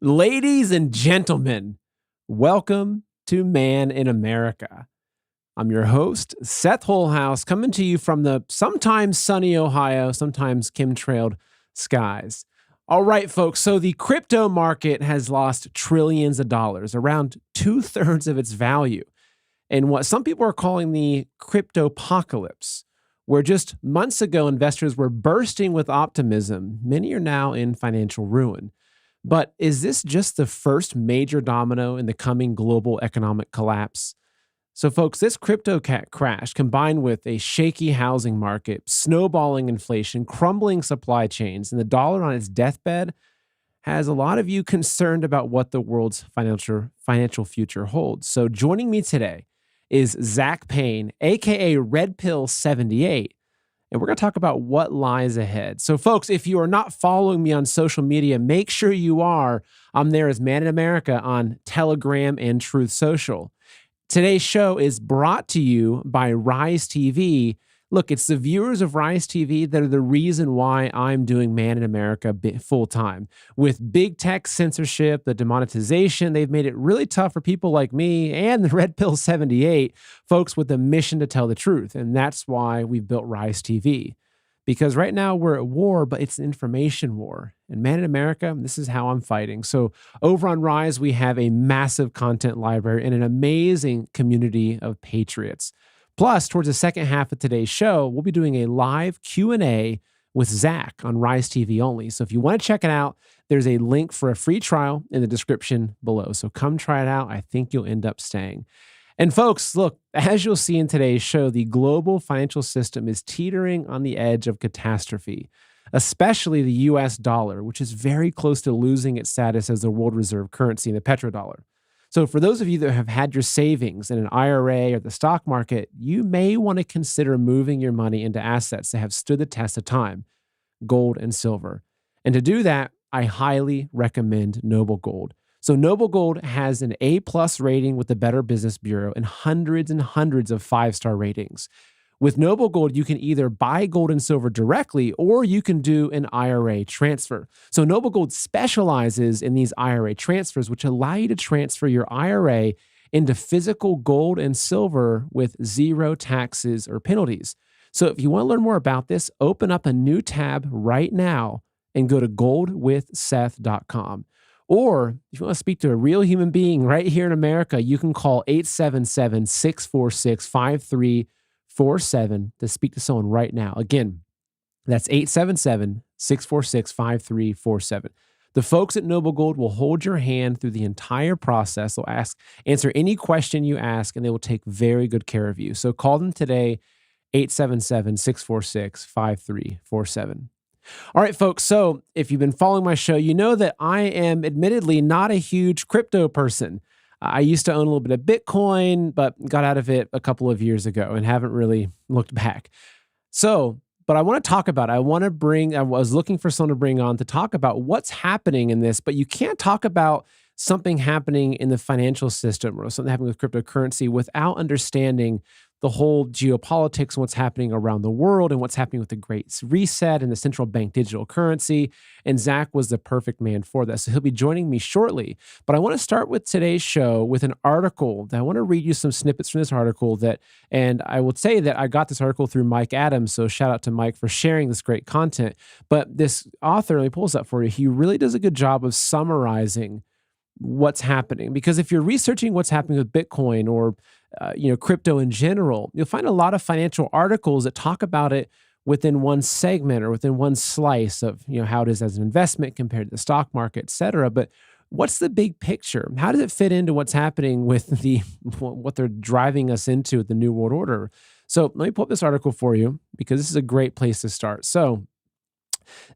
Ladies and gentlemen, welcome to Man in America. I'm your host, Seth Holhouse, coming to you from the sometimes sunny Ohio, sometimes chemtrailed skies. All right, folks, so the crypto market has lost trillions of dollars, around 2/3 of its value, in what some people are calling the cryptopocalypse, where just months ago investors were bursting with optimism. Many are now in financial ruin. But is this just the first major domino in the coming global economic collapse? So, folks, this crypto cat crash, combined with a shaky housing market, snowballing inflation, crumbling supply chains, and the dollar on its deathbed, has a lot of you concerned about what the world's financial future holds. So, joining me today is Zak Paine, aka RedPill78. And we're going to talk about what lies ahead. So, folks, if you are not following me on social media, make sure you are. I'm there as Man in America on Telegram and Truth Social. Today's show is brought to you by Rise TV. Look, it's the viewers of Rise TV that are the reason why I'm doing Man in America full time. With big tech censorship, the demonetization, they've made it really tough for people like me and the RedPill78, folks with a mission to tell the truth. And that's why we've built Rise TV. Because right now we're at war, but it's an information war. And Man in America, this is how I'm fighting. So over on Rise, we have a massive content library and an amazing community of patriots. Plus, towards the second half of today's show, we'll be doing a live Q&A with Zach on Rise TV only. So if you want to check it out, there's a link for a free trial in the description below. So come try it out. I think you'll end up staying. And folks, look, as you'll see in today's show, the global financial system is teetering on the edge of catastrophe, especially the US dollar, which is very close to losing its status as the world reserve currency in the petrodollar. So for those of you that have had your savings in an IRA or the stock market, you may want to consider moving your money into assets that have stood the test of time, gold and silver. And to do that, I highly recommend Noble Gold. So Noble Gold has an A+ rating with the Better Business Bureau and hundreds of 5-star ratings. With Noble Gold, you can either buy gold and silver directly or you can do an IRA transfer. So Noble Gold specializes in these IRA transfers, which allow you to transfer your IRA into physical gold and silver with zero taxes or penalties. So if you want to learn more about this, open up a new tab right now and go to goldwithseth.com. Or if you want to speak to a real human being right here in America, you can call 877-646-5347 to speak to someone right now. Again, that's 877-646-5347. The folks at Noble Gold will hold your hand through the entire process. They'll answer any question you ask, and they will take very good care of you. So call them today, 877-646-5347. All right, folks. So if you've been following my show, you know that I am admittedly not a huge crypto person. I used to own a little bit of Bitcoin, but got out of it a couple of years ago and haven't really looked back. So, but I want to talk about it. I was looking for someone to bring on to talk about what's happening in this, but you can't talk about something happening in the financial system or something happening with cryptocurrency without understanding the whole geopolitics and what's happening around the world and what's happening with the Great Reset and the central bank digital currency. And Zach was the perfect man for that. So he'll be joining me shortly. But I want to start with today's show with an article that I want to read you some snippets from this article and I would say that I got this article through Mike Adams. So shout out to Mike for sharing this great content. But this author, let me pull this up for you. He really does a good job of summarizing what's happening. Because if you're researching what's happening with Bitcoin or crypto in general, you'll find a lot of financial articles that talk about it within one segment or within one slice of how it is as an investment compared to the stock market, et cetera. But what's the big picture? How does it fit into what's happening with what they're driving us into with the New World Order? So let me pull up this article for you because this is a great place to start. So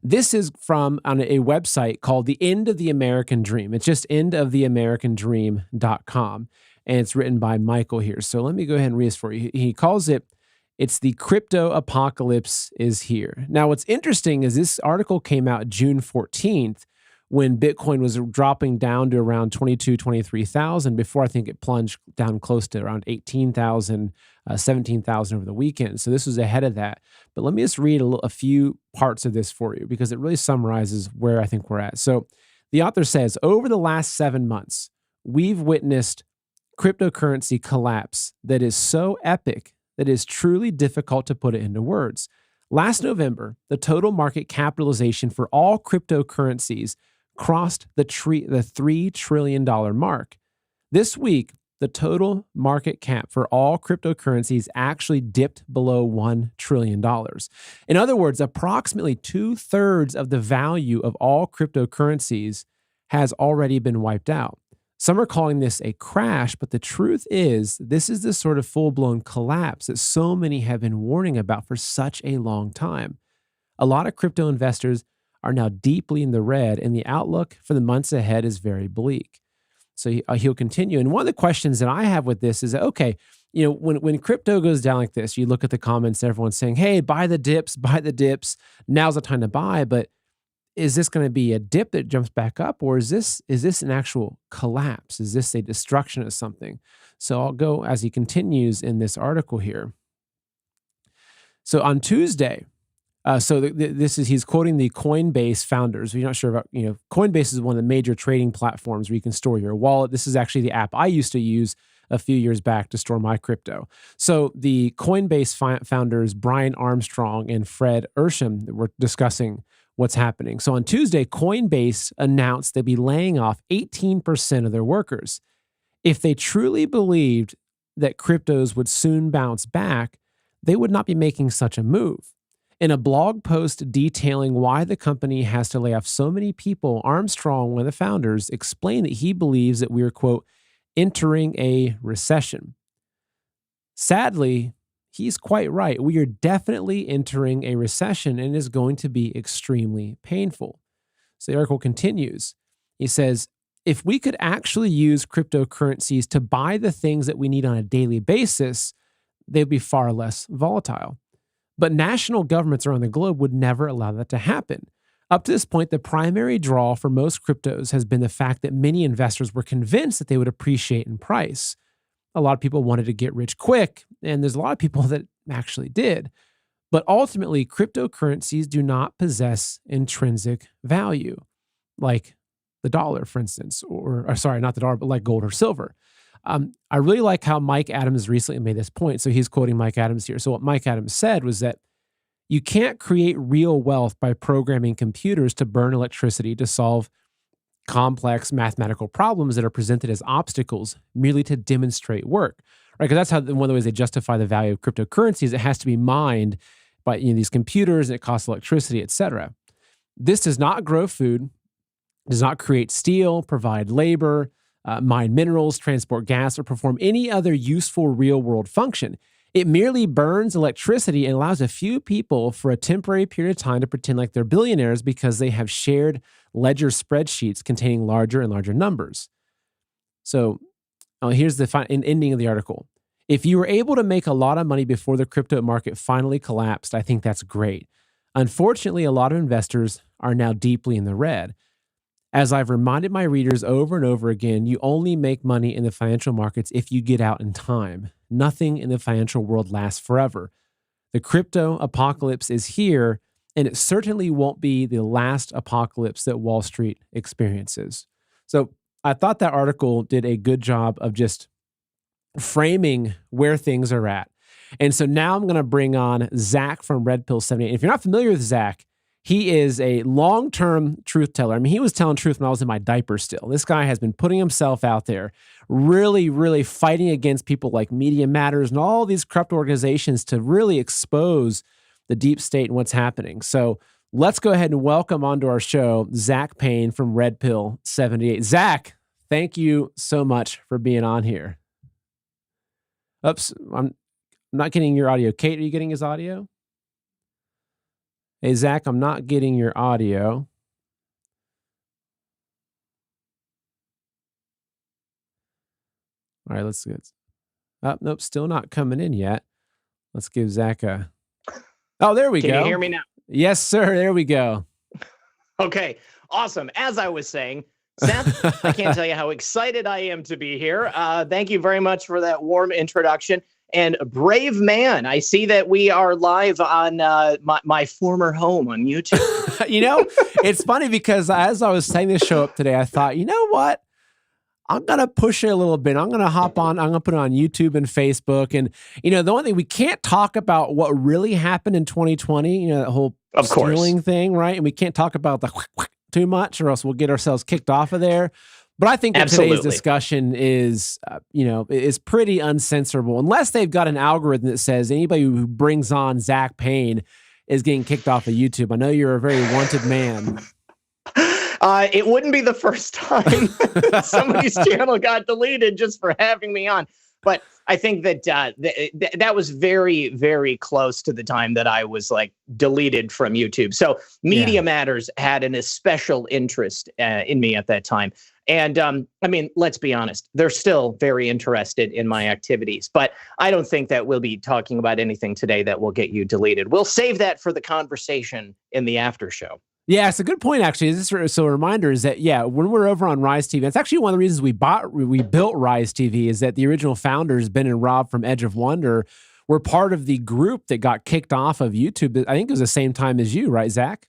this is from on a website called The End of the American Dream. It's just endoftheamericandream.com. And it's written by Michael here. So let me go ahead and read this for you. He calls it's the crypto apocalypse is here. Now, what's interesting is this article came out June 14th when Bitcoin was dropping down to around 22,000, 23,000 before I think it plunged down close to around 18,000, 17,000 over the weekend. So this was ahead of that. But let me just read a few parts of this for you because it really summarizes where I think we're at. So The author says, over the last 7 months, we've witnessed cryptocurrency collapse that is so epic that it is truly difficult to put it into words. Last November, the total market capitalization for all cryptocurrencies crossed the $3 trillion mark. This week, the total market cap for all cryptocurrencies actually dipped below $1 trillion. In other words, approximately 2/3 of the value of all cryptocurrencies has already been wiped out. Some are calling this a crash, but the truth is, this is the sort of full-blown collapse that so many have been warning about for such a long time. A lot of crypto investors are now deeply in the red, and the outlook for the months ahead is very bleak. So he'll continue. And one of the questions that I have with this is, okay, when crypto goes down like this, you look at the comments, everyone's saying, hey, buy the dips, now's the time to buy. But is this going to be a dip that jumps back up, or is this an actual collapse? Is this a destruction of something? So I'll go as he continues in this article here. So on Tuesday, he's quoting the Coinbase founders. If you're not sure about, Coinbase is one of the major trading platforms where you can store your wallet. This is actually the app I used to use a few years back to store my crypto. So the Coinbase founders, Brian Armstrong and Fred Ersham, were discussing what's happening. So on Tuesday, Coinbase announced they'd be laying off 18% of their workers. If they truly believed that cryptos would soon bounce back, they would not be making such a move. In a blog post detailing why the company has to lay off so many people, Armstrong, one of the founders, explained that he believes that we are, quote, entering a recession. Sadly, he's quite right. We are definitely entering a recession, and it is going to be extremely painful. So the article continues. He says, if we could actually use cryptocurrencies to buy the things that we need on a daily basis, they'd be far less volatile. But national governments around the globe would never allow that to happen. Up to this point, the primary draw for most cryptos has been the fact that many investors were convinced that they would appreciate in price. A lot of people wanted to get rich quick, and there's a lot of people that actually did. But ultimately, cryptocurrencies do not possess intrinsic value, like the dollar, for instance, or sorry, not the dollar, but like gold or silver. I really like how Mike Adams recently made this point. So he's quoting Mike Adams here. So what Mike Adams said was that you can't create real wealth by programming computers to burn electricity to solve complex mathematical problems that are presented as obstacles merely to demonstrate work, right? Because that's how one of the ways they justify the value of cryptocurrencies. It has to be mined by these computers, and it costs electricity, et cetera. This does not grow food, does not create steel, provide labor, mine minerals, transport gas, or perform any other useful real-world function. It merely burns electricity and allows a few people for a temporary period of time to pretend like they're billionaires because they have shared ledger spreadsheets containing larger and larger numbers. So here's the ending of the article. If you were able to make a lot of money before the crypto market finally collapsed, I think that's great. Unfortunately, a lot of investors are now deeply in the red. As I've reminded my readers over and over again, you only make money in the financial markets if you get out in time. Nothing in the financial world lasts forever. The crypto apocalypse is here, and it certainly won't be the last apocalypse that Wall Street experiences. So I thought that article did a good job of just framing where things are at. And so now I'm going to bring on Zak from RedPill78. If you're not familiar with Zak, he is a long-term truth teller. I mean, he was telling truth when I was in my diaper still. This guy has been putting himself out there, really, really fighting against people like Media Matters and all these corrupt organizations to really expose the deep state and what's happening. So let's go ahead and welcome onto our show, Zak Paine from RedPill78. Zak, thank you so much for being on here. Oops, I'm not getting your audio. Kate, are you getting his audio? Hey, Zak, I'm not getting your audio. All right, let's get. Oh, nope, still not coming in yet. Let's give Zak a. Oh, there we go. Can you hear me now? Yes, sir. There we go. Okay, awesome. As I was saying, Seth, I can't tell you how excited I am to be here. Thank you very much for that warm introduction. and brave man. I see that we are live on my former home on YouTube. It's funny because as I was setting this show up today, I thought, you know what? I'm going to push it a little bit. I'm going to hop on. I'm going to put it on YouTube and Facebook. And, the only thing we can't talk about what really happened in 2020, that whole stealing thing, right? And we can't talk about the too much or else we'll get ourselves kicked off of there. But I think that today's discussion is, is pretty uncensorable unless they've got an algorithm that says anybody who brings on Zak Paine is getting kicked off of YouTube. I know you're a very wanted man. It wouldn't be the first time somebody's channel got deleted just for having me on. But I think that that was very, very close to the time that I was deleted from YouTube. So Media Matters had an especial interest in me at that time. And I mean, let's be honest, they're still very interested in my activities. But I don't think that we'll be talking about anything today that will get you deleted. We'll save that for the conversation in the after show. Yeah, it's a good point, actually. So a reminder is that, when we're over on Rise TV, that's actually one of the reasons we built Rise TV is that the original founders, Ben and Rob from Edge of Wonder, were part of the group that got kicked off of YouTube. I think it was the same time as you, right, Zach?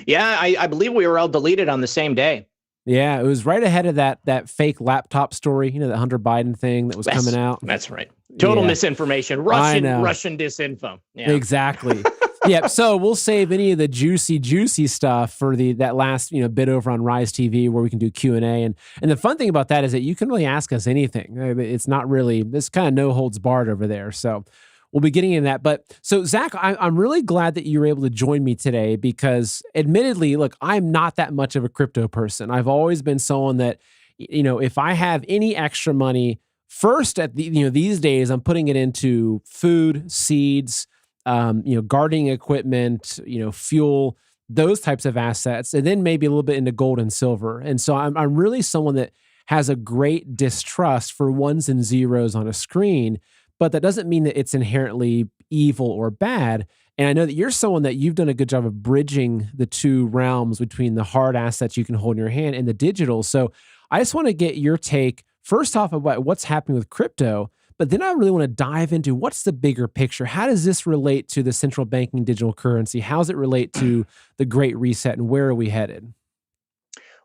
Yeah, I believe we were all deleted on the same day. Yeah, it was right ahead of that fake laptop story, the Hunter Biden thing that was coming out. That's right. Total misinformation. Russian disinfo. Yeah. Exactly. Yeah, so we'll save any of the juicy stuff for that last bit over on Rise TV where we can do Q&A. And the fun thing about that is that you can really ask us anything. It's not really, this kind of no holds barred over there. So we'll be getting into that. But so Zach, I'm really glad that you were able to join me today because admittedly, look, I'm not that much of a crypto person. I've always been someone that, if I have any extra money, first at these days, I'm putting it into food, seeds, gardening equipment, fuel, those types of assets, and then maybe a little bit into gold and silver. And so I'm really someone that has a great distrust for ones and zeros on a screen, but that doesn't mean that it's inherently evil or bad. And I know that you're someone that you've done a good job of bridging the two realms between the hard assets you can hold in your hand and the digital. So I just want to get your take first off about what's happening with crypto. But then I really want to dive into what's the bigger picture. How does this relate to the central banking digital currency? How does it relate to the Great Reset, and where are we headed?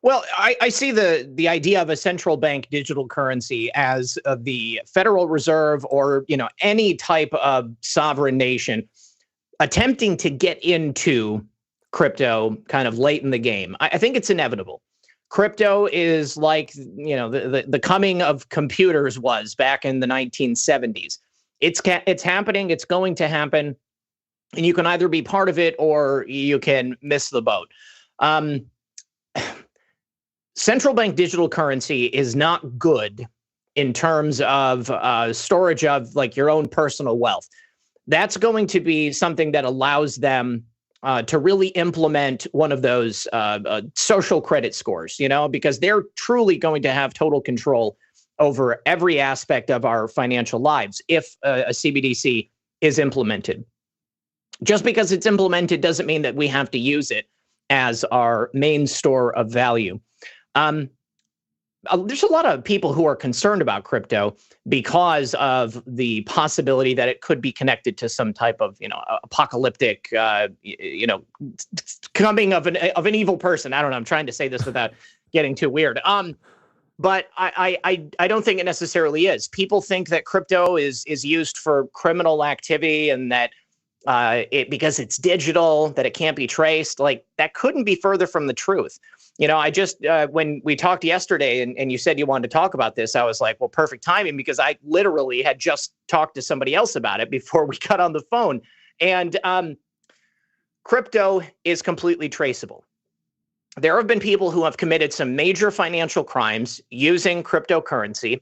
Well, I see the idea of a central bank digital currency as the Federal Reserve or any type of sovereign nation attempting to get into crypto kind of late in the game. I think it's inevitable. Crypto is like, the coming of computers was back in the 1970s. It's happening. It's going to happen. And you can either be part of it or you can miss the boat. Central bank digital currency is not good in terms of storage of your own personal wealth. That's going to be something that allows them to really implement one of those social credit scores, because they're truly going to have total control over every aspect of our financial lives if a CBDC is implemented. Just because it's implemented doesn't mean that we have to use it as our main store of value. There's a lot of people who are concerned about crypto because of the possibility that it could be connected to some type of, apocalyptic, coming of an evil person. I don't know. I'm trying to say this without getting too weird. But I don't think it necessarily is. People think that crypto is used for criminal activity and that because it's digital, that it can't be traced. That couldn't be further from the truth. I just, when we talked yesterday and you said you wanted to talk about this, I was like, well, perfect timing, because I literally had just talked to somebody else about it before we got on the phone. And crypto is completely traceable. There have been people who have committed some major financial crimes using cryptocurrency.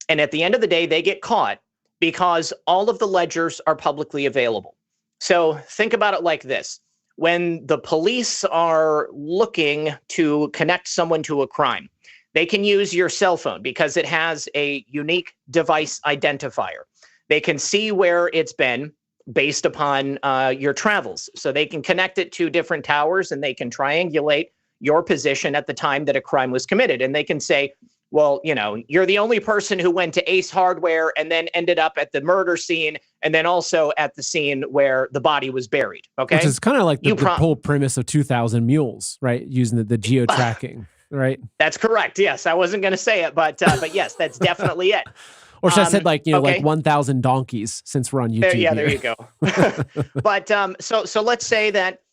And at the end of the day, they get caught because all of the ledgers are publicly available. So think about it like this. When the police are looking to connect someone to a crime, they can use your cell phone because it has a unique device identifier. They can see where it's been based upon your travels. So they can connect it to different towers and they can triangulate your position at the time that a crime was committed. And they can say, well, you're the only person who went to Ace Hardware and then ended up at the murder scene and then also at the scene where the body was buried. Okay. Which is kind of like the whole premise of 2000 Mules, right? Using the geo tracking, right? That's correct. Yes. I wasn't going to say it, but yes, that's definitely it. Or should I said like 1,000 donkeys, since we're on YouTube. There you go. But so let's say that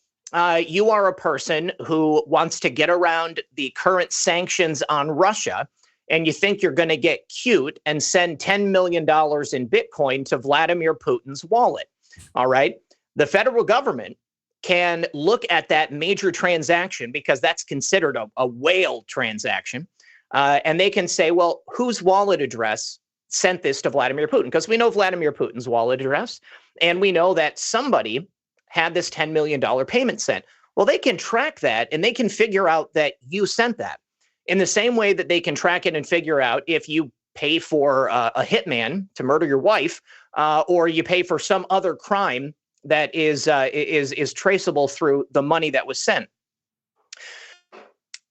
you are a person who wants to get around the current sanctions on Russia, and you think you're going to get cute and send $10 million in Bitcoin to Vladimir Putin's wallet. All right. The federal government can look at that major transaction, because that's considered a whale transaction. And they can say, well, whose wallet address sent this to Vladimir Putin? Because we know Vladimir Putin's wallet address, and we know that somebody had this $10 million payment sent. Well, they can track that, and they can figure out that you sent that. In the same way that they can track it and figure out if you pay for a hitman to murder your wife, or you pay for some other crime that is traceable through the money that was sent.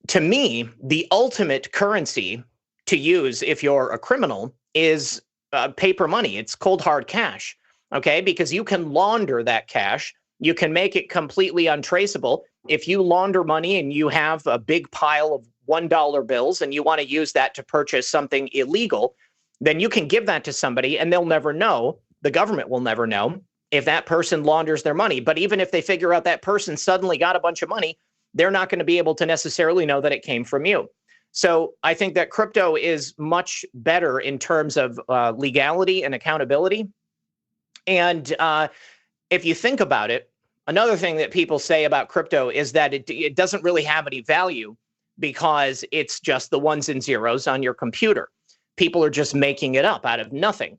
To me, the ultimate currency to use if you're a criminal is paper money. It's cold hard cash, okay? Because you can launder that cash. You can make it completely untraceable. If you launder money and you have a big pile of $1 bills and you want to use that to purchase something illegal, then you can give that to somebody and they'll never know. The government will never know if that person launders their money. But even if they figure out that person suddenly got a bunch of money, they're not going to be able to necessarily know that it came from you. So I think that crypto is much better in terms of legality and accountability. And if you think about it, another thing that people say about crypto is that it doesn't really have any value because it's just the ones and zeros on your computer. People are just making it up out of nothing.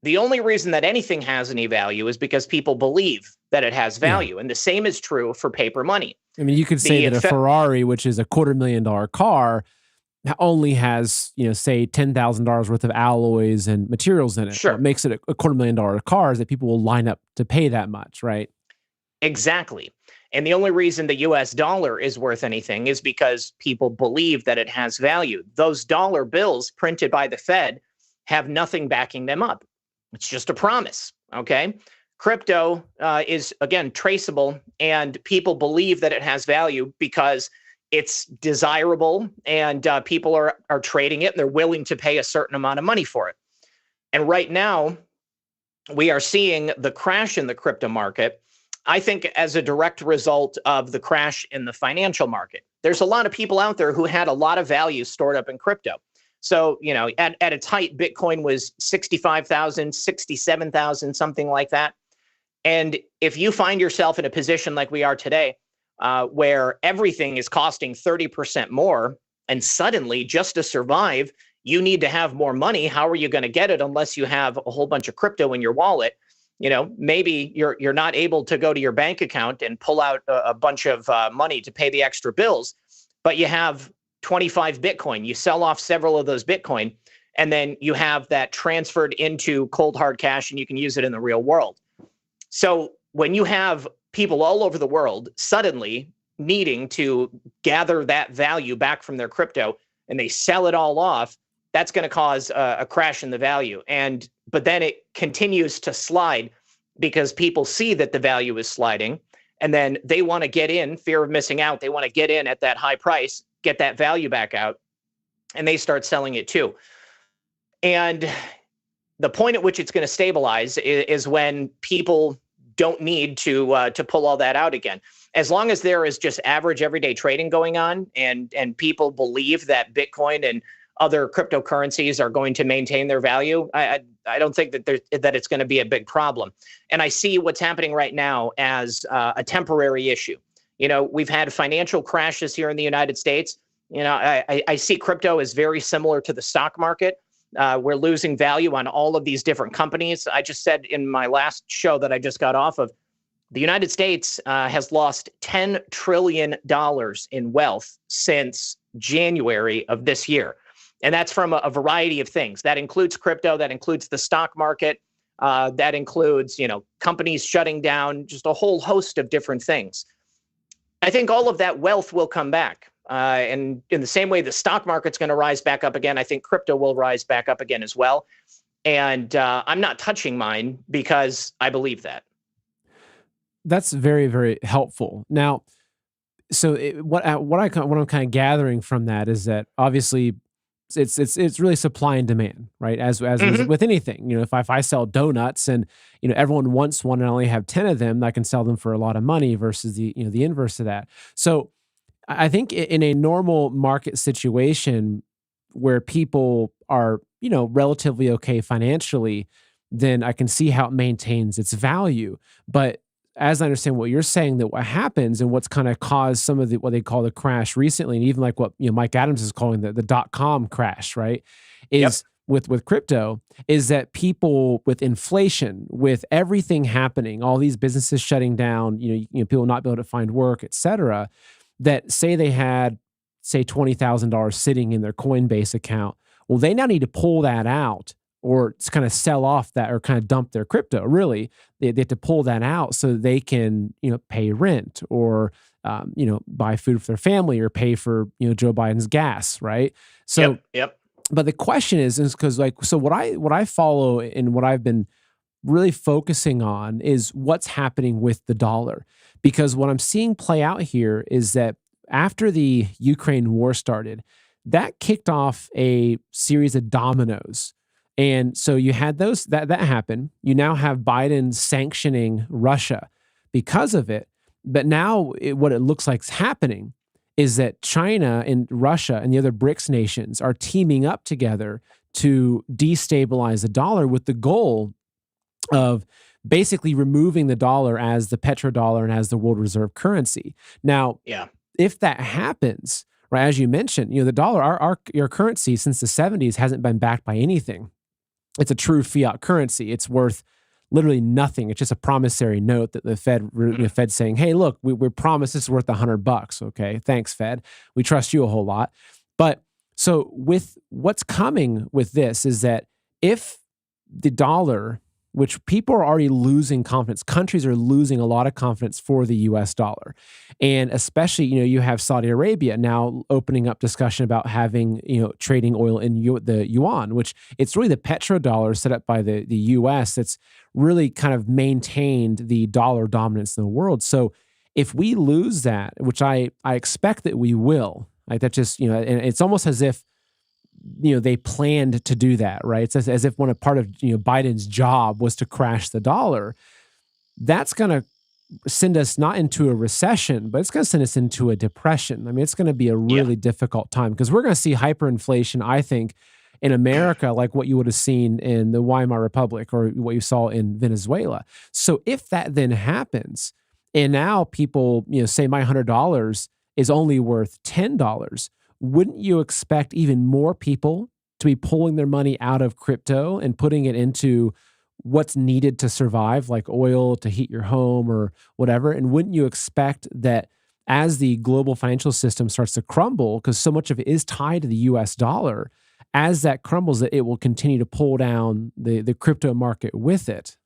The only reason that anything has any value is because people believe that it has value. Yeah. And the same is true for paper money. I mean, you could say that a Ferrari, which is a $250,000 car, only has, say $10,000 worth of alloys and materials in it. Sure. What makes it a $250,000 car is that people will line up to pay that much, right? Exactly. And the only reason the US dollar is worth anything is because people believe that it has value. Those dollar bills printed by the Fed have nothing backing them up. It's just a promise, okay? Crypto is, again, traceable, and people believe that it has value because it's desirable, and people are trading it, and they're willing to pay a certain amount of money for it. And right now, we are seeing the crash in the crypto market, I think, as a direct result of the crash in the financial market. There's a lot of people out there who had a lot of value stored up in crypto. So, at its height, Bitcoin was 65,000, 67,000, something like that. And if you find yourself in a position like we are today, where everything is costing 30% more, and suddenly, just to survive, you need to have more money, how are you going to get it unless you have a whole bunch of crypto in your wallet? Maybe you're not able to go to your bank account and pull out a bunch of money to pay the extra bills, but you have 25 Bitcoin. You sell off several of those Bitcoin, and then you have that transferred into cold hard cash, and you can use it in the real world. So when you have people all over the world suddenly needing to gather that value back from their crypto, and they sell it all off, that's going to cause a crash in the value. But then it continues to slide because people see that the value is sliding, and then they want to get in, fear of missing out. They want to get in at that high price, get that value back out, and they start selling it too. And the point at which it's going to stabilize is when people don't need to pull all that out again. As long as there is just average everyday trading going on, and people believe that Bitcoin and other cryptocurrencies are going to maintain their value, I don't think that it's going to be a big problem. And I see what's happening right now as a temporary issue. We've had financial crashes here in the United States. I see crypto as very similar to the stock market. We're losing value on all of these different companies. I just said in my last show that I just got off of, the United States has lost $10 trillion in wealth since January of this year. And that's from a variety of things. That includes crypto, that includes the stock market, that includes, companies shutting down, just a whole host of different things. I think all of that wealth will come back. And in the same way the stock market's going to rise back up again, I think crypto will rise back up again as well. And I'm not touching mine because I believe that. That's very, very helpful. Now, so what I'm kind of gathering from that is that obviously it's really supply and demand, right? As with anything, if I sell donuts and everyone wants one and I only have 10 of them, I can sell them for a lot of money versus the inverse of that. So I think in a normal market situation where people are relatively okay financially, then I can see how it maintains its value. But as I understand what you're saying, that what happens and what's kind of caused some of what they call the crash recently, and even like what Mike Adams is calling the .com crash, right? Is with crypto, is that people with inflation, with everything happening, all these businesses shutting down, people not being able to find work, et cetera, that say they had $20,000 sitting in their Coinbase account. Well, they now need to pull that out or kind of sell off that or kind of dump their crypto. Really, they have to pull that out so they can, pay rent or, buy food for their family or pay for, Joe Biden's gas, right? So, But the question is because so what I follow and what I've been really focusing on is what's happening with the dollar, because what I'm seeing play out here is that after the Ukraine war started, that kicked off a series of dominoes. And so you had those that happened. You now have Biden sanctioning Russia because of it. But now what it looks like is happening is that China and Russia and the other BRICS nations are teaming up together to destabilize the dollar with the goal of basically removing the dollar as the petrodollar and as the world reserve currency. Now, if that happens, right, as you mentioned, the dollar, our currency since the 70s hasn't been backed by anything. It's a true fiat currency. It's worth literally nothing. It's just a promissory note that the Fed saying, "Hey, look, we promise this is worth $100. Okay, thanks, Fed. We trust you a whole lot." But so with what's coming with this is that if the dollar, which people are already losing confidence, countries are losing a lot of confidence for the U.S. dollar, and especially you have Saudi Arabia now opening up discussion about having trading oil in the yuan, which it's really the petrodollar set up by the U.S. that's really kind of maintained the dollar dominance in the world. So if we lose that, which I expect that we will, like that just and it's almost as if they planned to do that, right? It's as if part of Biden's job was to crash the dollar. That's going to send us not into a recession, but it's going to send us into a depression. I mean, it's going to be a really difficult time because we're going to see hyperinflation, I think, in America, like what you would have seen in the Weimar Republic or what you saw in Venezuela. So if that then happens, and now people, say my $100 is only worth $10, wouldn't you expect even more people to be pulling their money out of crypto and putting it into what's needed to survive, like oil to heat your home or whatever? And wouldn't you expect that as the global financial system starts to crumble, because so much of it is tied to the US dollar, as that crumbles, that it will continue to pull down the crypto market with it?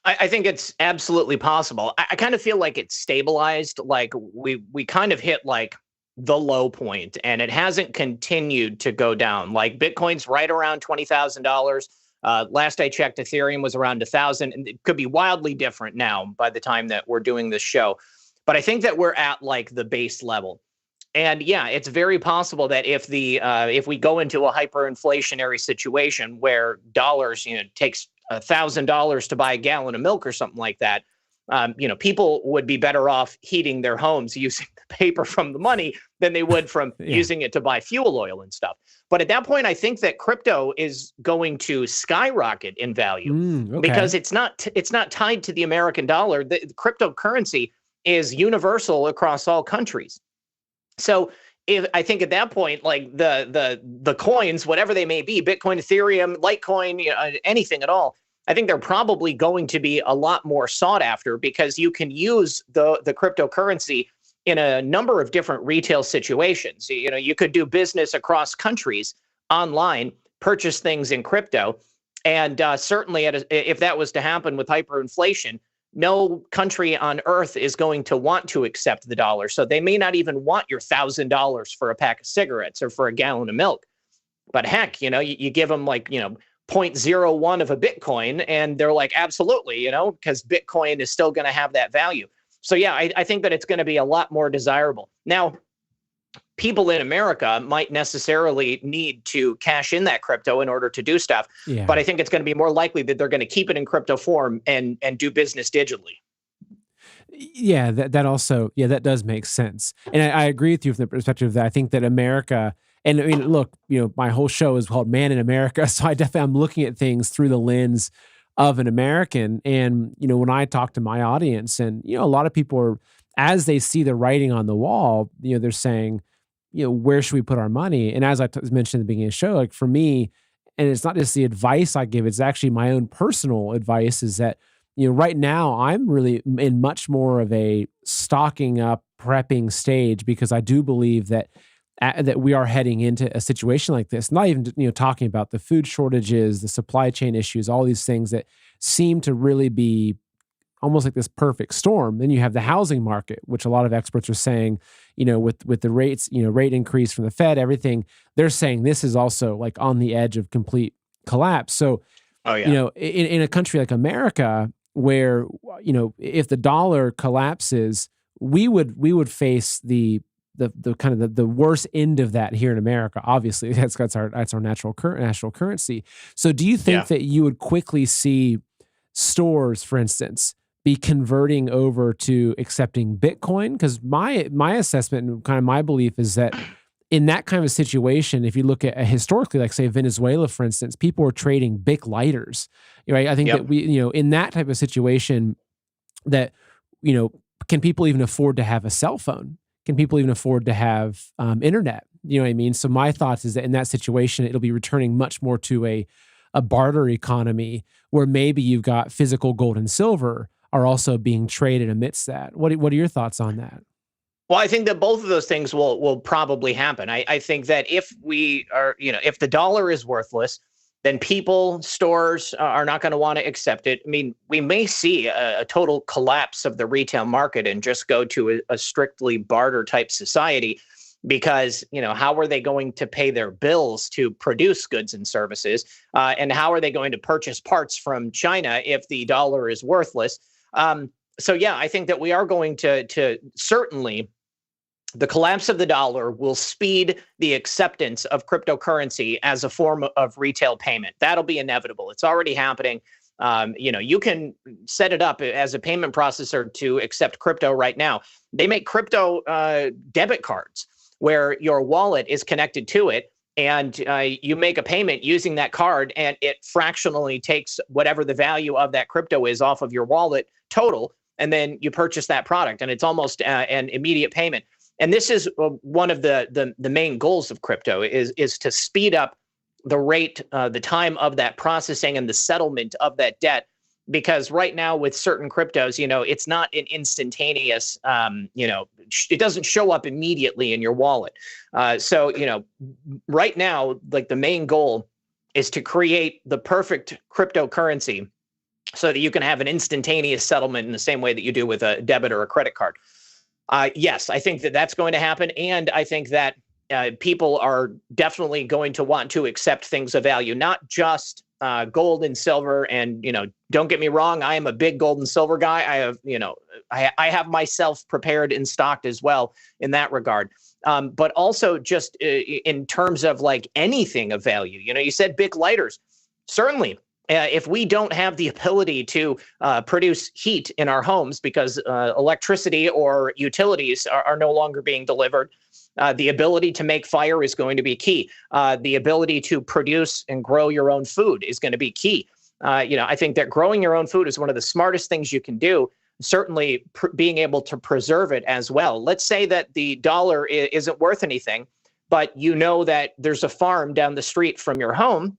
I think it's absolutely possible. I kind of feel like it's stabilized. Like we kind of hit like the low point, and it hasn't continued to go down. Like Bitcoin's right around $20,000. Last I checked, Ethereum was around 1,000, and it could be wildly different now by the time that we're doing this show. But I think that we're at like the base level. And yeah, it's very possible that if we go into a hyperinflationary situation where dollars, takes $1,000 to buy a gallon of milk or something like that, people would be better off heating their homes using the paper from the money than they would from using it to buy fuel oil and stuff. But at that point, I think that crypto is going to skyrocket in value because it's not tied to the American dollar. The cryptocurrency is universal across all countries. So I think at that point, like the coins, whatever they may be, Bitcoin, Ethereum, Litecoin, anything at all, I think they're probably going to be a lot more sought after because you can use the cryptocurrency in a number of different retail situations. You could do business across countries online, purchase things in crypto, and certainly if that was to happen with hyperinflation, no country on earth is going to want to accept the dollar. So they may not even want your $1,000 for a pack of cigarettes or for a gallon of milk. But heck, you give them like, 0.01 of a Bitcoin and they're like, absolutely, because Bitcoin is still going to have that value. So yeah, I think that it's going to be a lot more desirable. Now, people in America might necessarily need to cash in that crypto in order to do stuff. Yeah. But I think it's going to be more likely that they're going to keep it in crypto form and do business digitally. Yeah, that also, that does make sense. And I agree with you from the perspective that I think that America, and I mean, look, my whole show is called Man in America. So I'm looking at things through the lens of an American. And, when I talk to my audience and, a lot of people are, as they see the writing on the wall, they're saying, where should we put our money? And as I mentioned at the beginning of the show, like for me, and it's not just the advice I give, it's actually my own personal advice is that, right now I'm really in much more of a stocking up, prepping stage because I do believe that that we are heading into a situation like this. Not even, talking about the food shortages, the supply chain issues, all these things that seem to really be almost like this perfect storm. Then you have the housing market, which a lot of experts are saying, with the rates, rate increase from the Fed, everything, they're saying this is also like on the edge of complete collapse. So, in a country like America, where, if the dollar collapses, we would face the kind of the worst end of that here in America. Obviously, that's our national currency. So do you think that you would quickly see stores, for instance, be converting over to accepting Bitcoin? Because my assessment and kind of my belief is that in that kind of a situation, if you look at historically, like say Venezuela, for instance, people were trading Bic lighters, right? I think that we, in that type of situation, that can people even afford to have a cell phone? Can people even afford to have internet? You know what I mean? So my thoughts is that in that situation, it'll be returning much more to a barter economy where maybe you've got physical gold and silver are also being traded amidst that. What are your thoughts on that? Well, I think that both of those things will probably happen. I think that if we are, if the dollar is worthless, then people, stores are not going to want to accept it. I mean, we may see a total collapse of the retail market and just go to a strictly barter type society because, how are they going to pay their bills to produce goods and services? And how are they going to purchase parts from China if the dollar is worthless? So, yeah, I think that we are going to certainly, the collapse of the dollar will speed the acceptance of cryptocurrency as a form of retail payment. That'll be inevitable. It's already happening. You can set it up as a payment processor to accept crypto right now. They make crypto debit cards where your wallet is connected to it. And you make a payment using that card, and it fractionally takes whatever the value of that crypto is off of your wallet total, and then you purchase that product. And it's almost an immediate payment. And this is one of the main goals of crypto is to speed up the rate, the time of that processing and the settlement of that debt. Because right now with certain cryptos, it's not an instantaneous, it doesn't show up immediately in your wallet. So, right now, like the main goal is to create the perfect cryptocurrency so that you can have an instantaneous settlement in the same way that you do with a debit or a credit card. Yes, I think that that's going to happen. And I think that people are definitely going to want to accept things of value, not just gold and silver. And, don't get me wrong, I am a big gold and silver guy. I have, I have myself prepared and stocked as well in that regard. But also just in terms of like anything of value, you said Bic lighters, certainly. If we don't have the ability to produce heat in our homes because electricity or utilities are no longer being delivered, the ability to make fire is going to be key. The ability to produce and grow your own food is going to be key. I think that growing your own food is one of the smartest things you can do. Certainly being able to preserve it as well. Let's say that the dollar isn't worth anything, but that there's a farm down the street from your home.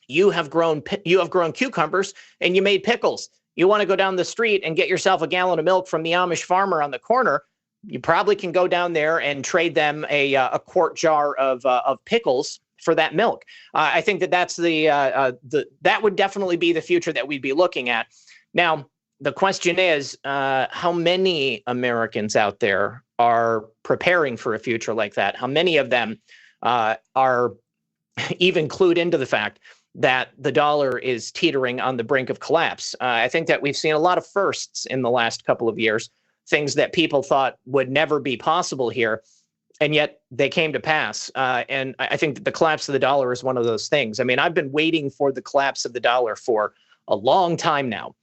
You have grown cucumbers and you made pickles. You want to go down the street and get yourself a gallon of milk from the Amish farmer on the corner. You probably can go down there and trade them a quart jar of pickles for that milk. I think that that's that would definitely be the future that we'd be looking at. Now, the question is, how many Americans out there are preparing for a future like that? How many of them are even clued into the fact that the dollar is teetering on the brink of collapse? I think that we've seen a lot of firsts in the last couple of years, things that people thought would never be possible here, and yet they came to pass. And I think that the collapse of the dollar is one of those things. I mean, I've been waiting for the collapse of the dollar for a long time now.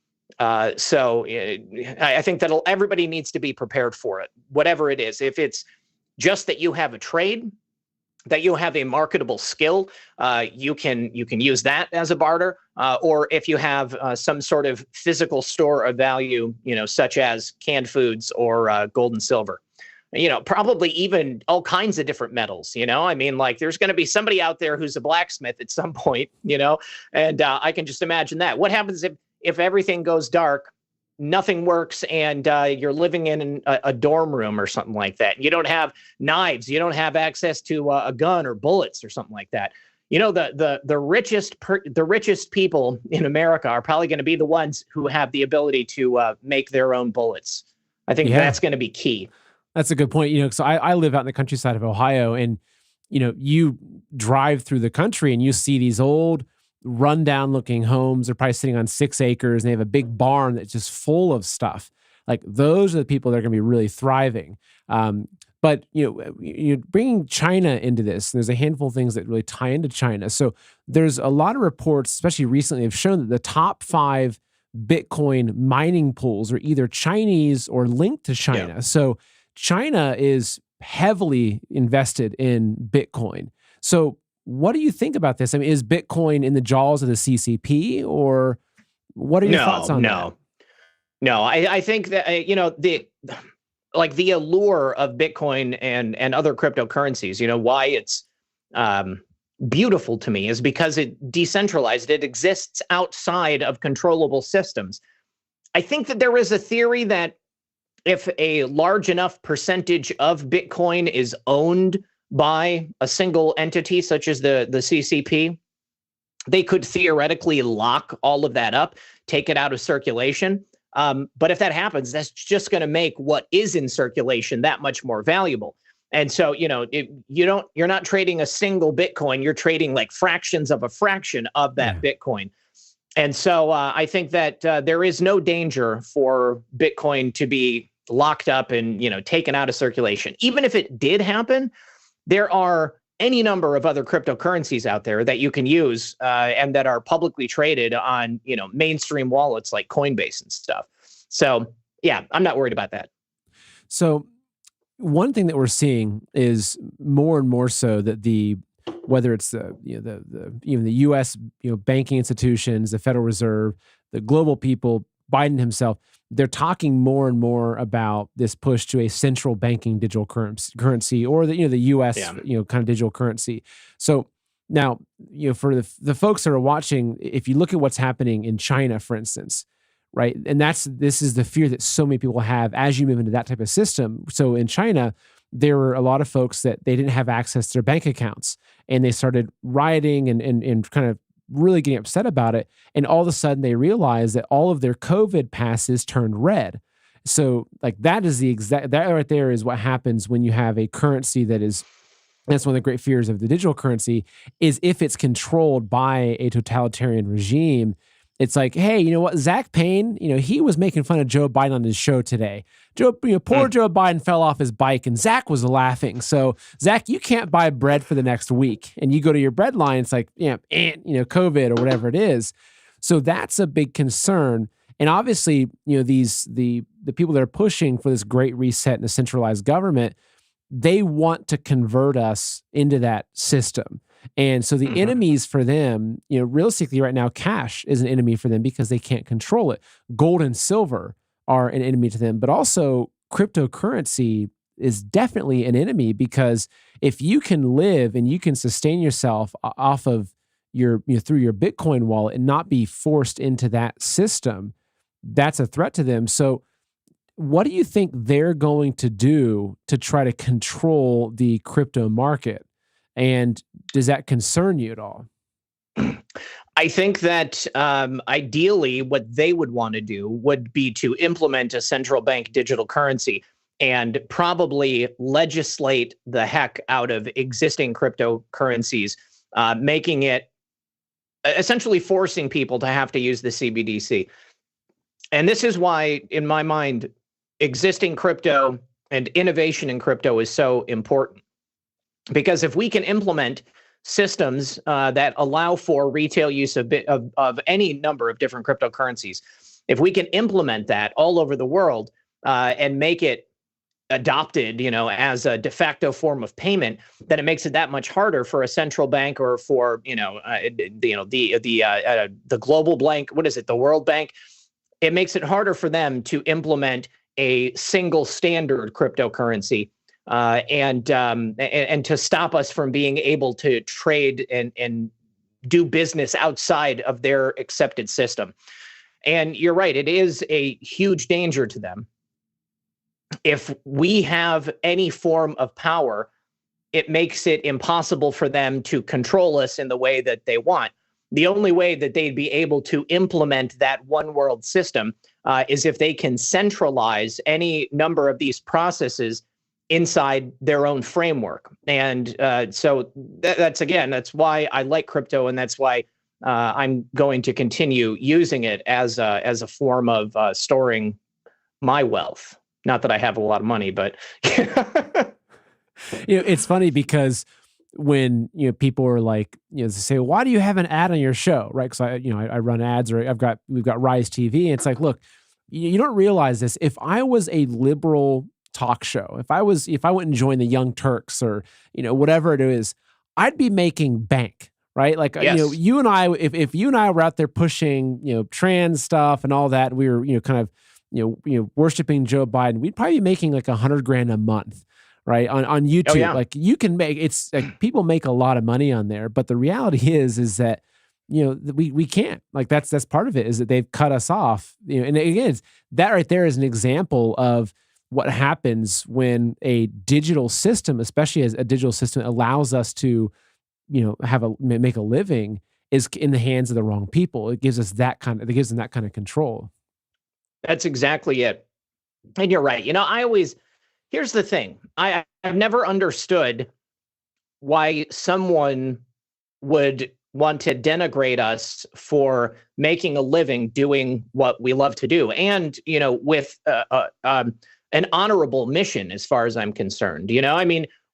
So I think that everybody needs to be prepared for it, whatever it is. If it's just that you have a trade, that you have a marketable skill, you can use that as a barter, or if you have some sort of physical store of value, such as canned foods or gold and silver, probably even all kinds of different metals. I mean, like, there's going to be somebody out there who's a blacksmith at some point, and I can just imagine that. What happens if everything goes dark, nothing works, and you're living in a dorm room or something like that? You don't have knives, you don't have access to a gun or bullets or something like that. The richest people in America are probably going to be the ones who have the ability to make their own bullets. I think that's going to be key. That's a good point. So I live out in the countryside of Ohio, and you drive through the country and you see these old rundown looking homes. They're probably sitting on 6 acres, and they have a big barn that's just full of stuff. Like, those are the people that are going to be really thriving. But you're bringing China into this. There's a handful of things that really tie into China. So there's a lot of reports, especially recently, have shown that the top 5 Bitcoin mining pools are either Chinese or linked to China. Yeah. So China is heavily invested in Bitcoin. So what do you think about this? I mean, is Bitcoin in the jaws of the CCP, or what are your thoughts on that? No, I think that, the allure of Bitcoin and other cryptocurrencies, why it's beautiful to me is because it decentralized. It exists outside of controllable systems. I think that there is a theory that if a large enough percentage of Bitcoin is owned by a single entity, such as the CCP, they could theoretically lock all of that up, take it out of circulation. But if that happens, that's just going to make what is in circulation that much more valuable. And so, you're not trading a single Bitcoin, you're trading like fractions of a fraction of that Bitcoin. And so I think that there is no danger for Bitcoin to be locked up and, taken out of circulation. Even if it did happen, there are any number of other cryptocurrencies out there that you can use and that are publicly traded on, mainstream wallets like Coinbase and stuff. So, yeah, I'm not worried about that. So one thing that we're seeing is more and more so that whether it's even the U.S. banking institutions, the Federal Reserve, the global people, Biden himself, they're talking more and more about this push to a central banking digital currency, or the U.S. kind of digital currency. So now, for the folks that are watching, if you look at what's happening in China, for instance, right, and this is the fear that so many people have as you move into that type of system. So in China, there were a lot of folks that they didn't have access to their bank accounts, and they started rioting and kind of really getting upset about it. And all of a sudden they realized that all of their COVID passes turned red. So like that right there is what happens when you have a currency that's one of the great fears of the digital currency, is if it's controlled by a totalitarian regime. It's like, hey, you know what? Zak Paine, he was making fun of Joe Biden on his show today. Joe Biden fell off his bike and Zach was laughing. So Zach, you can't buy bread for the next week. And you go to your bread line, it's like, COVID or whatever it is. So that's a big concern. And obviously, the people that are pushing for this great reset and a centralized government, they want to convert us into that system. And so the enemies for them, realistically right now, cash is an enemy for them because they can't control it. Gold and silver are an enemy to them, but also cryptocurrency is definitely an enemy, because if you can live and you can sustain yourself off of through your Bitcoin wallet and not be forced into that system, that's a threat to them. So what do you think they're going to do to try to control the crypto market? And does that concern you at all? I think that ideally what they would want to do would be to implement a central bank digital currency and probably legislate the heck out of existing cryptocurrencies, making it essentially forcing people to have to use the CBDC. And this is why, in my mind, existing crypto and innovation in crypto is so important. Because if we can implement systems that allow for retail use of any number of different cryptocurrencies, if we can implement that all over the world and make it adopted, as a de facto form of payment, then it makes it that much harder for a central bank or for the global bank. What is it? The World Bank. It makes it harder for them to implement a single standard cryptocurrency and to stop us from being able to trade and do business outside of their accepted system. And you're right, it is a huge danger to them. If we have any form of power, it makes it impossible for them to control us in the way that they want. The only way that they'd be able to implement that one world system is if they can centralize any number of these processes inside their own framework. And so that's why I like crypto, and that's why I'm going to continue using it as a form of storing my wealth. Not that I have a lot of money, but it's funny because when people are like, they say, why do you have an ad on your show, right? Because I run ads, or we've got Rise TV, and it's like, look, you don't realize this. If I was a liberal talk show, if I went and joined the Young Turks or whatever it is, I'd be making bank, right? Like yes. You and I, if you and I were out there pushing trans stuff and all that, we were kind of worshiping Joe Biden, we'd probably be making like $100,000 a month, right? On YouTube. Oh, yeah. Like you can make, it's like people make a lot of money on there, but the reality is that, we can't. Like that's part of it, is that they've cut us off. And again, that right there is an example of what happens when a digital system, especially as a digital system, allows us to, make a living, is in the hands of the wrong people. It gives them that kind of control. That's exactly it. And you're right. Here's the thing. I've never understood why someone would want to denigrate us for making a living doing what we love to do. And, with an honorable mission, as far as I'm concerned.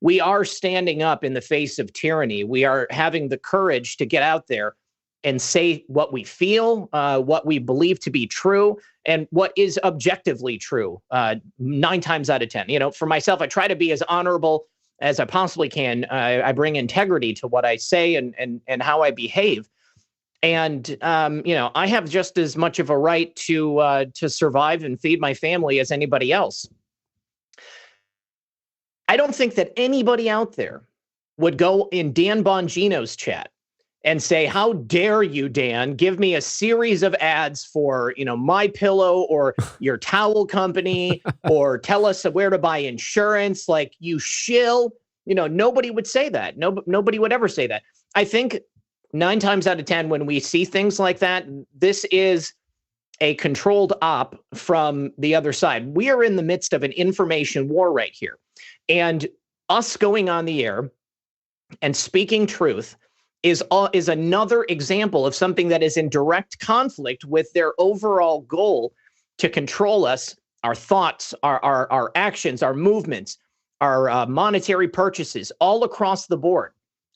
We are standing up in the face of tyranny. We are having the courage to get out there and say what we feel, what we believe to be true, and what is objectively true 9 times out of 10. For myself, I try to be as honorable as I possibly can. I bring integrity to what I say and how I behave. And, I have just as much of a right to survive and feed my family as anybody else. I don't think that anybody out there would go in Dan Bongino's chat and say, how dare you, Dan, give me a series of ads for, My Pillow or your towel company, or tell us where to buy insurance, like you shill. Nobody would say that. Nobody would ever say that. I think 9 times out of 10, when we see things like that, this is a controlled op from the other side. We are in the midst of an information war right here. And us going on the air and speaking truth is another example of something that is in direct conflict with their overall goal to control us, our thoughts, our actions, our movements, our monetary purchases, all across the board.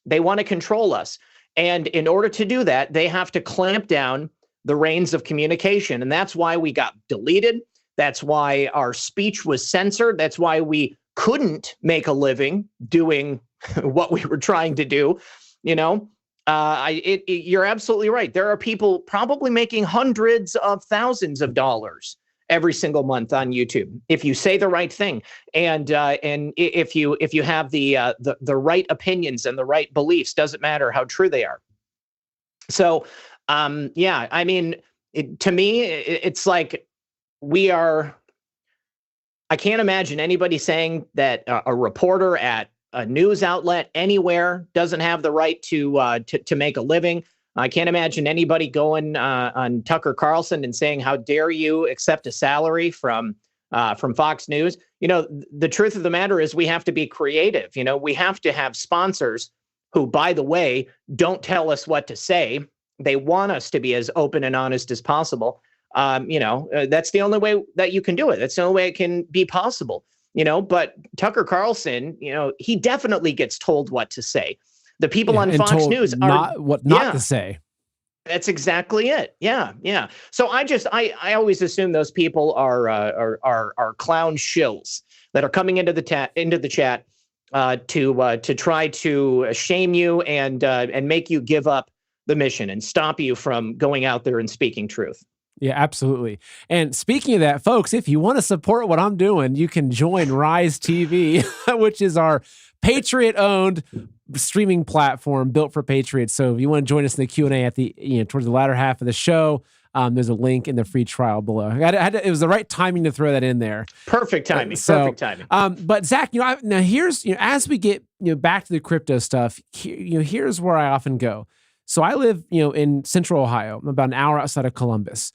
They want to control us. And in order to do that, they have to clamp down the reins of communication. And that's why we got deleted. That's why our speech was censored. That's why we couldn't make a living doing what we were trying to do. You're absolutely right. There are people probably making hundreds of thousands of dollars every single month on YouTube if you say the right thing, and if you have the right opinions and the right beliefs. Doesn't matter how true they are. So to me, it's like I can't imagine anybody saying that a reporter at a news outlet anywhere doesn't have the right to make a living. I can't imagine anybody going on Tucker Carlson and saying, "How dare you accept a salary from Fox News?" The truth of the matter is we have to be creative. We have to have sponsors who, by the way, don't tell us what to say. They want us to be as open and honest as possible. That's the only way that you can do it. That's the only way it can be possible. But Tucker Carlson, he definitely gets told what to say. The people on Fox News are not to say. That's exactly it. Yeah. So I always assume those people are clown shills that are coming into the chat to try to shame you and make you give up the mission and stop you from going out there and speaking truth. Yeah, absolutely. And speaking of that, folks, if you want to support what I'm doing, you can join Rise TV, which is our Patriot-owned streaming platform built for patriots. So if you want to join us in the Q&A at the towards the latter half of the show, there's a link in the free trial below. It was the right timing to throw that in there. Perfect timing. Perfect timing. But Zach, now here's as we get back to the crypto stuff, here's where I often go. So I live in Central Ohio. I'm about an hour outside of Columbus.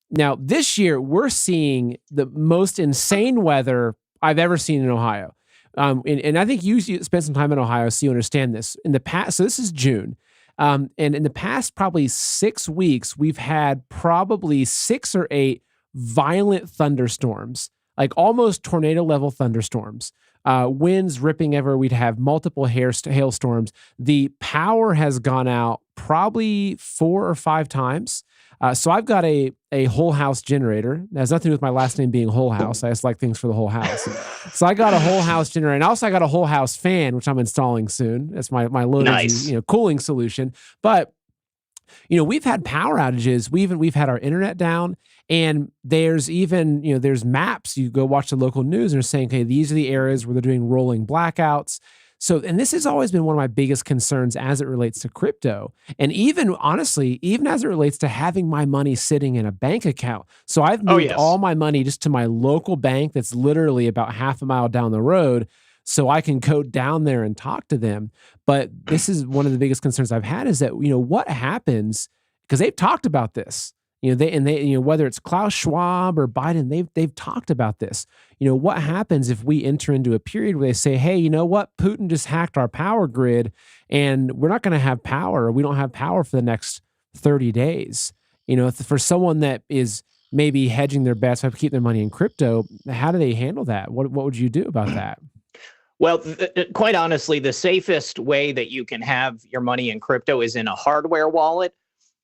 Now this year we're seeing the most insane weather I've ever seen in Ohio. And I think you spent some time in Ohio, so you understand this. In the past, so this is June. And in the past probably 6 weeks, we've had probably 6 or 8 violent thunderstorms, like almost tornado level thunderstorms. Winds ripping everywhere. We'd have multiple hailstorms. The power has gone out probably 4 or 5 times. So I've got a whole house generator. It has nothing to do with my last name being whole house. I just like things for the whole house. So I got a whole house generator, and also I got a whole house fan, which I'm installing soon. That's my low energy cooling solution. But we've had power outages. We've had our internet down, and there's even there's maps. You go watch the local news, and they're saying, okay, these are the areas where they're doing rolling blackouts. So, and this has always been one of my biggest concerns as it relates to crypto. And even honestly, even as it relates to having my money sitting in a bank account. So I've moved all my money just to my local bank that's literally about half a mile down the road, so I can go down there and talk to them. But this is one of the biggest concerns I've had is that, what happens, because they've talked about this. They whether it's Klaus Schwab or Biden, they've talked about this. What happens if we enter into a period where they say, hey, you know what? Putin just hacked our power grid and we're not going to have power, or we don't have power for the next 30 days. For someone that is maybe hedging their bets, have to keep their money in crypto, how do they handle that? What would you do about that? Well, quite honestly, the safest way that you can have your money in crypto is in a hardware wallet.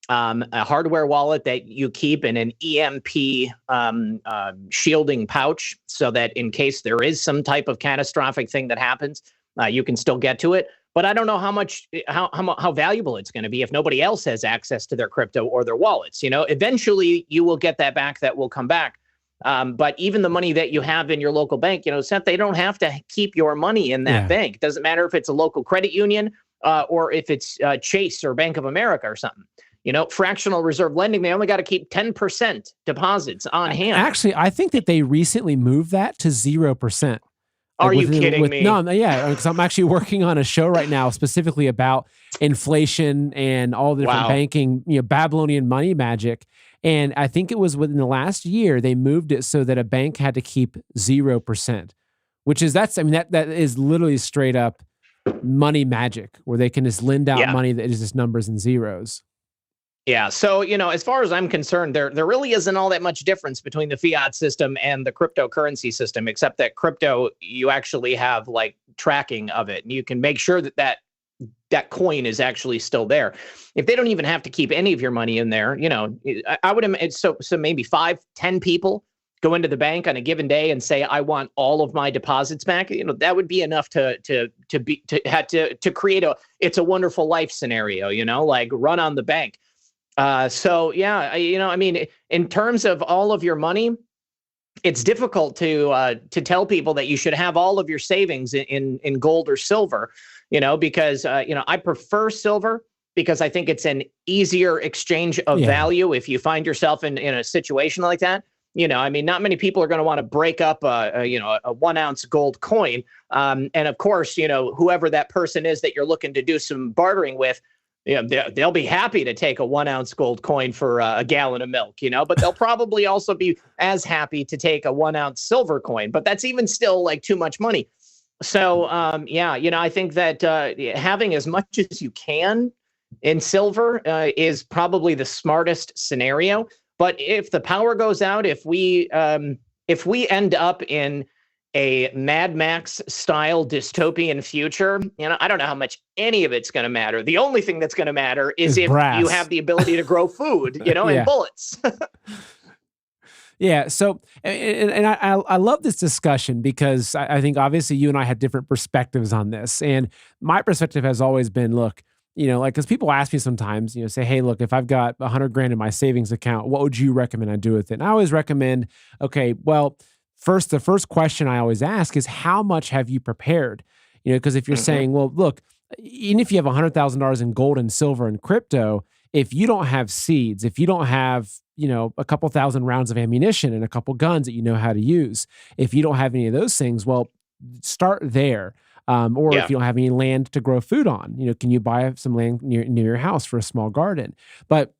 A hardware wallet that you keep in an EMP shielding pouch, so that in case there is some type of catastrophic thing that happens, you can still get to it. But I don't know how valuable it's going to be if nobody else has access to their crypto or their wallets. Eventually you will get that back. That will come back. But even the money that you have in your local bank, Seth, they don't have to keep your money in that bank. Doesn't matter if it's a local credit union or if it's Chase or Bank of America or something. Fractional reserve lending, they only got to keep 10% deposits on hand. Actually, I think that they recently moved that to 0%. Are you kidding me? No, yeah, because I'm actually working on a show right now specifically about inflation and all the different banking, Babylonian money magic. And I think it was within the last year, they moved it so that a bank had to keep 0%, which is, that is literally straight up money magic, where they can just lend out money that is just numbers and zeros. Yeah. So, as far as I'm concerned, there really isn't all that much difference between the fiat system and the cryptocurrency system, except that crypto, you actually have like tracking of it. And you can make sure that coin is actually still there. If they don't even have to keep any of your money in there, I would imagine, so maybe 5-10 people go into the bank on a given day and say, I want all of my deposits back. That would be enough to create it's a wonderful life scenario, like run on the bank. In terms of all of your money, it's difficult to tell people that you should have all of your savings in gold or silver, because I prefer silver because I think it's an easier exchange of value if you find yourself in a situation like that. Not many people are going to want to break up a 1 ounce gold coin. And of course, whoever that person is that you're looking to do some bartering with, Yeah, they'll be happy to take a 1 ounce gold coin for a gallon of milk, but they'll probably also be as happy to take a 1 ounce silver coin. But that's even still like too much money. So, yeah, I think that having as much as you can in silver is probably the smartest scenario. But if the power goes out, if we end up in a Mad Max style dystopian future, I don't know how much any of it's going to matter. The only thing that's going to matter is if brass. you have the ability to grow food, and bullets. Yeah. So, and I love this discussion because I think obviously you and I have different perspectives on this. And my perspective has always been, look, like, because people ask me sometimes, say, hey, look, if I've got 100 grand in my savings account, what would you recommend I do with it? And I always recommend, okay, well, the first question I always ask is, how much have you prepared? Because if you're saying, well, look, even if you have $100,000 in gold and silver and crypto, if you don't have seeds, if you don't have, a couple thousand rounds of ammunition and a couple guns that you know how to use, if you don't have any of those things, well, start there. Or if you don't have any land to grow food on, can you buy some land near your house for a small garden? But,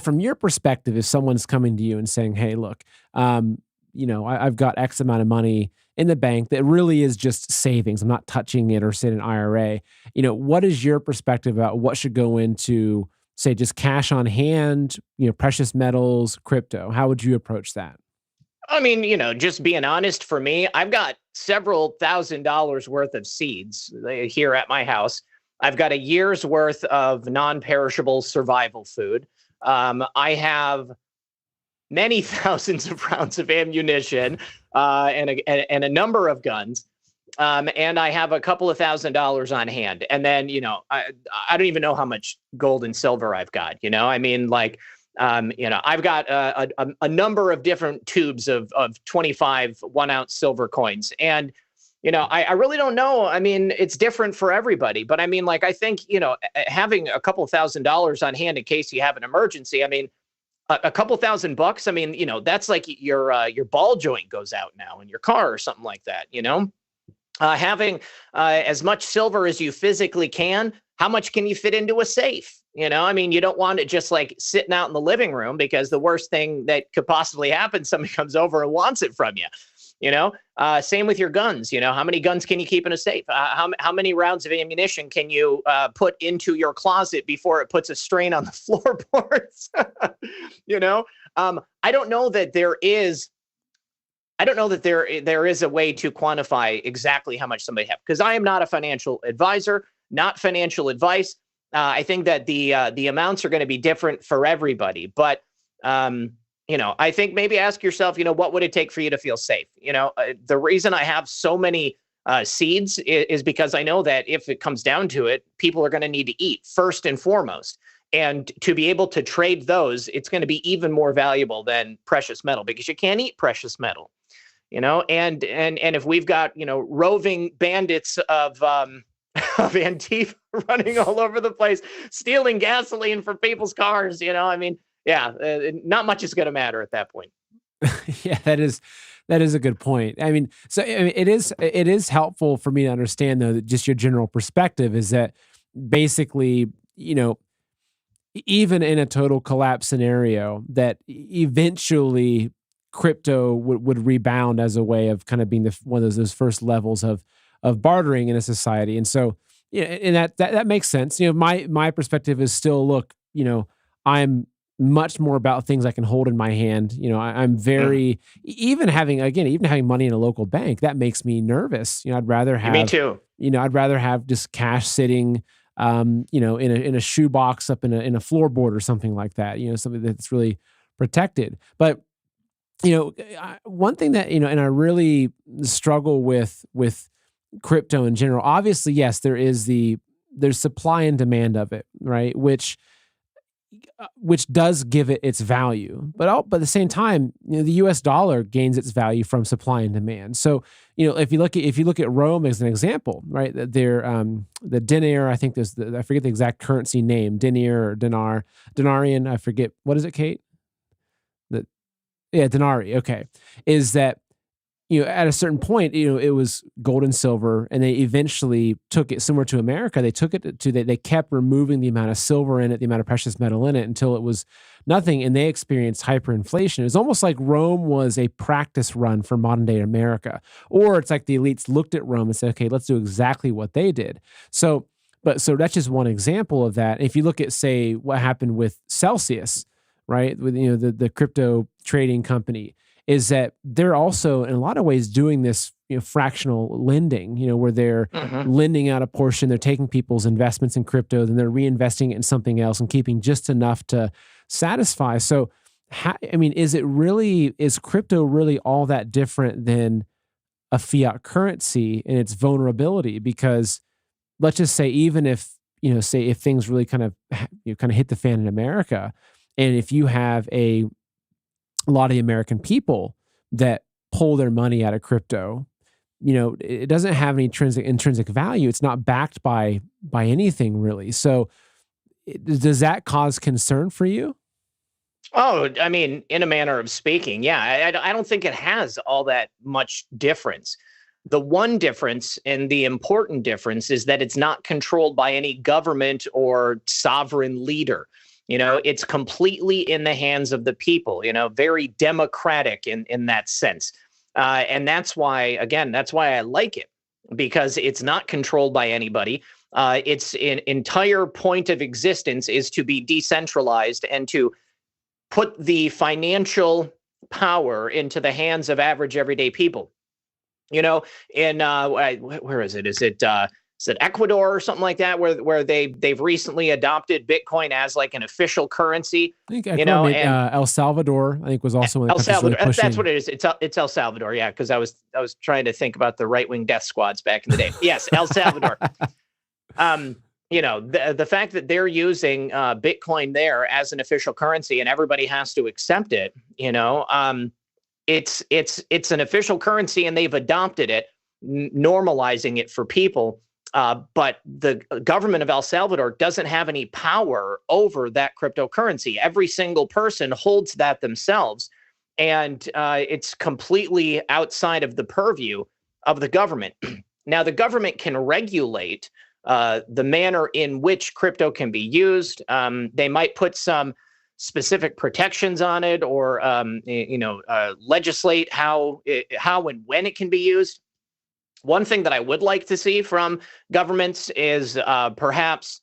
from your perspective, if someone's coming to you and saying, hey, look, I've got X amount of money in the bank that really is just savings, I'm not touching it or say an IRA. What is your perspective about what should go into, say, just cash on hand, precious metals, crypto? How would you approach that? I mean, just being honest, for me, I've got several $1,000s worth of seeds here at my house. I've got a year's worth of non-perishable survival food. I have many thousands of rounds of ammunition and a number of guns. And I have a couple of $1,000s on hand. And then, I don't even know how much gold and silver I've got, I mean, like, I've got a number of different tubes of 25 1 ounce silver coins. And, I really don't know. I mean, it's different for everybody, but I mean, like, I think, having a couple $1,000s on hand in case you have an emergency, I mean, a couple $1,000 I mean, that's like your ball joint goes out now in your car or something like that, having as much silver as you physically can. How much can you fit into a safe? I mean, you don't want it just like sitting out in the living room, because the worst thing that could possibly happen, somebody comes over and wants it from you. Same with your guns. How many guns can you keep in a safe? How many rounds of ammunition can you put into your closet before it puts a strain on the floorboards? I don't know that there is. I don't know that there is a way to quantify exactly how much somebody has, because I am not a financial advisor, not financial advice. I think that the amounts are going to be different for everybody, but I think maybe ask yourself, what would it take for you to feel safe? The reason I have so many seeds is because I know that if it comes down to it, people are going to need to eat first and foremost. And to be able to trade those, it's going to be even more valuable than precious metal, because you can't eat precious metal, and if we've got, roving bandits of Antifa running all over the place, stealing gasoline from people's cars, I mean, not much is going to matter at that point. Yeah, that is a good point. I mean, so it is helpful for me to understand, though, that just your general perspective is that basically, even in a total collapse scenario, that eventually crypto would rebound as a way of kind of being one of those first levels of bartering in a society. And so, and that makes sense. My perspective is still, look, I'm much more about things I can hold in my hand. I'm very, even having money in a local bank, that makes me nervous. I'd rather have, me too. I'd rather have just cash sitting, in a shoebox up in a floorboard or something like that, something that's really protected. But, one thing that, and I really struggle with crypto in general, obviously, yes, there's supply and demand of it, right? Which does give it its value, but at the same time, the U.S. dollar gains its value from supply and demand. So, if you look at Rome as an example, right? The dinar, I think I forget the exact currency name, dinar or denarian. I forget, what is it, Kate? Denari. Okay, is that at a certain point, it was gold and silver, and they eventually took it similar to America. They took it they kept removing the amount of silver in it, the amount of precious metal in it until it was nothing, and they experienced hyperinflation. It was almost like Rome was a practice run for modern day America, or it's like the elites looked at Rome and said, okay, let's do exactly what they did. So that's just one example of that. If you look at, say, what happened with Celsius, right, with the crypto trading company, is that they're also in a lot of ways doing this fractional lending, where they're lending out a portion, they're taking people's investments in crypto, then they're reinvesting it in something else and keeping just enough to satisfy. So, is crypto really all that different than a fiat currency in its vulnerability? Because let's just say, even if, say if things really kind of hit the fan in America, and if you have a lot of the American people that pull their money out of crypto, it doesn't have any intrinsic value. It's not backed by anything really. So does that cause concern for you? Oh, I mean, in a manner of speaking, yeah. I don't think it has all that much difference. The one difference, and the important difference, is that it's not controlled by any government or sovereign leader. It's completely in the hands of the people, very democratic in that sense. And that's why I like it, because it's not controlled by anybody. Its entire point of existence is to be decentralized and to put the financial power into the hands of average everyday people. Where is it? Is it Ecuador or something like that, where they've recently adopted Bitcoin as like an official currency? I think El Salvador, I think, was also one of the El Salvador. Really that's what it is. It's El Salvador, yeah. Because I was trying to think about the right-wing death squads back in the day. Yes, El Salvador. The fact that they're using Bitcoin there as an official currency and everybody has to accept it, it's an official currency and they've adopted it, normalizing it for people. But the government of El Salvador doesn't have any power over that cryptocurrency. Every single person holds that themselves, and it's completely outside of the purview of the government. Now, the government can regulate the manner in which crypto can be used. They might put some specific protections on it, or legislate how and when it can be used. One thing that I would like to see from governments is perhaps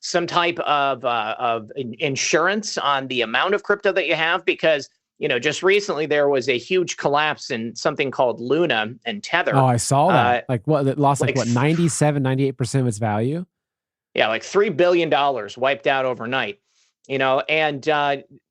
some type of insurance on the amount of crypto that you have, because just recently there was a huge collapse in something called Luna and Tether. Oh, I saw that. It lost 97, 98% of its value? Yeah, like $3 billion wiped out overnight. And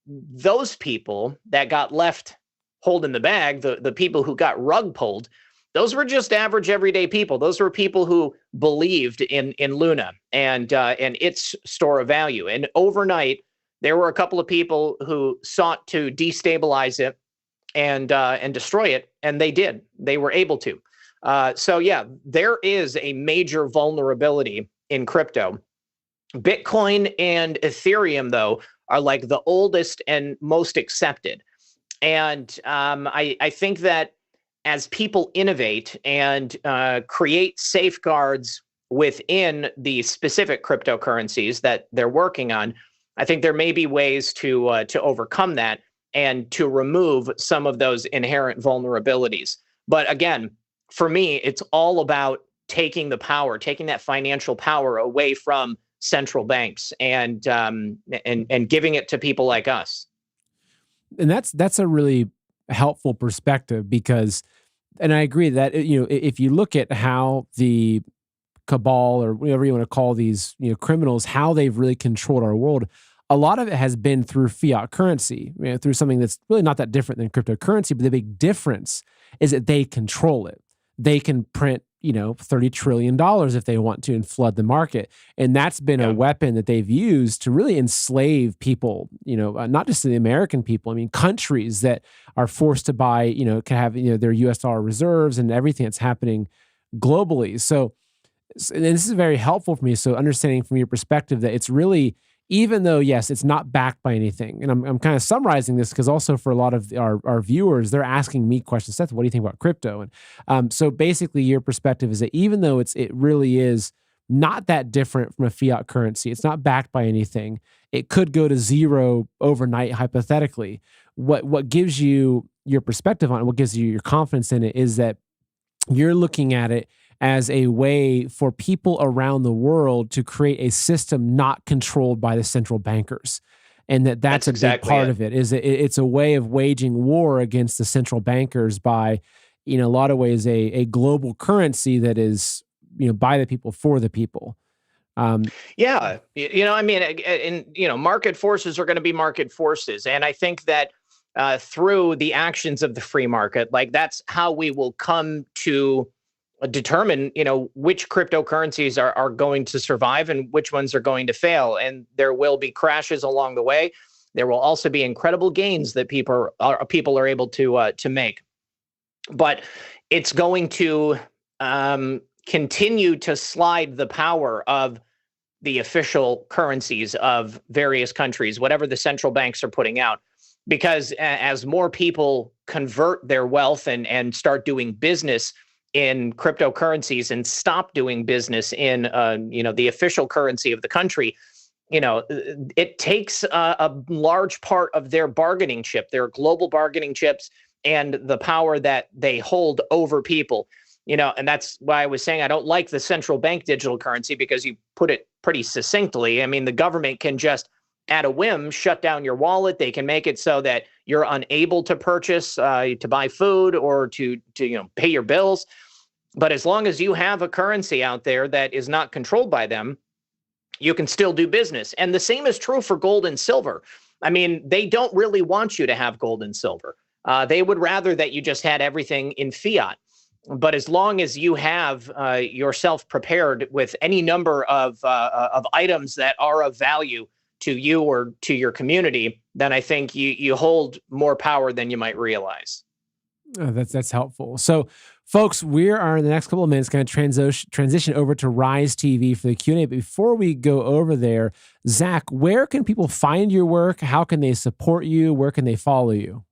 those people that got left holding the bag, the people who got rug pulled, those were just average everyday people. Those were people who believed in Luna and its store of value. And overnight, there were a couple of people who sought to destabilize it and destroy it, and they did. They were able to. So yeah, there is a major vulnerability in crypto. Bitcoin and Ethereum, though, are like the oldest and most accepted. And I think that as people innovate and create safeguards within the specific cryptocurrencies that they're working on, I think there may be ways to overcome that and to remove some of those inherent vulnerabilities. But again, for me, it's all about taking that financial power away from central banks and giving it to people like us. And that's a really helpful perspective, because, and I agree that if you look at how the cabal, or whatever you want to call these criminals, how they've really controlled our world, a lot of it has been through fiat currency, through something that's really not that different than cryptocurrency. But the big difference is that they control it. They can print $30 trillion if they want to and flood the market. And that's been a weapon that they've used to really enslave people, not just the American people. I mean, countries that are forced to buy, can have, their US dollar reserves and everything that's happening globally. So, and this is very helpful for me. So understanding from your perspective that it's really even though, yes, it's not backed by anything. And I'm kind of summarizing this because also for a lot of our viewers, they're asking me questions. Seth, what do you think about crypto? And so basically your perspective is that even though it really is not that different from a fiat currency, it's not backed by anything. It could go to zero overnight, hypothetically. What gives you your perspective on it, what gives you your confidence in it, is that you're looking at it as a way for people around the world to create a system not controlled by the central bankers. And that's a exactly big part of it. It's a way of waging war against the central bankers by, in a lot of ways, a global currency that is, by the people for the people. Yeah, I mean, and market forces are going to be market forces, and I think that through the actions of the free market, like that's how we will come to determine, which cryptocurrencies are going to survive and which ones are going to fail. And there will be crashes along the way. There will also be incredible gains that people are able to make. But it's going to continue to slide the power of the official currencies of various countries, whatever the central banks are putting out. Because as more people convert their wealth and start doing business in cryptocurrencies and stop doing business in the official currency of the country, it takes a large part of their bargaining chip, their global bargaining chips, and the power that they hold over people. And that's why I was saying I don't like the central bank digital currency, because you put it pretty succinctly. I mean, the government can just at a whim shut down your wallet. They can make it so that you're unable to purchase, to buy food, or to pay your bills. But as long as you have a currency out there that is not controlled by them, you can still do business. And the same is true for gold and silver. I mean, they don't really want you to have gold and silver. They would rather that you just had everything in fiat. But as long as you have yourself prepared with any number of items that are of value to you or to your community, then I think you hold more power than you might realize. That's helpful. So, folks, we are in the next couple of minutes going to transition over to Rise TV for the Q&A. But before we go over there, Zach, where can people find your work? How can they support you? Where can they follow you?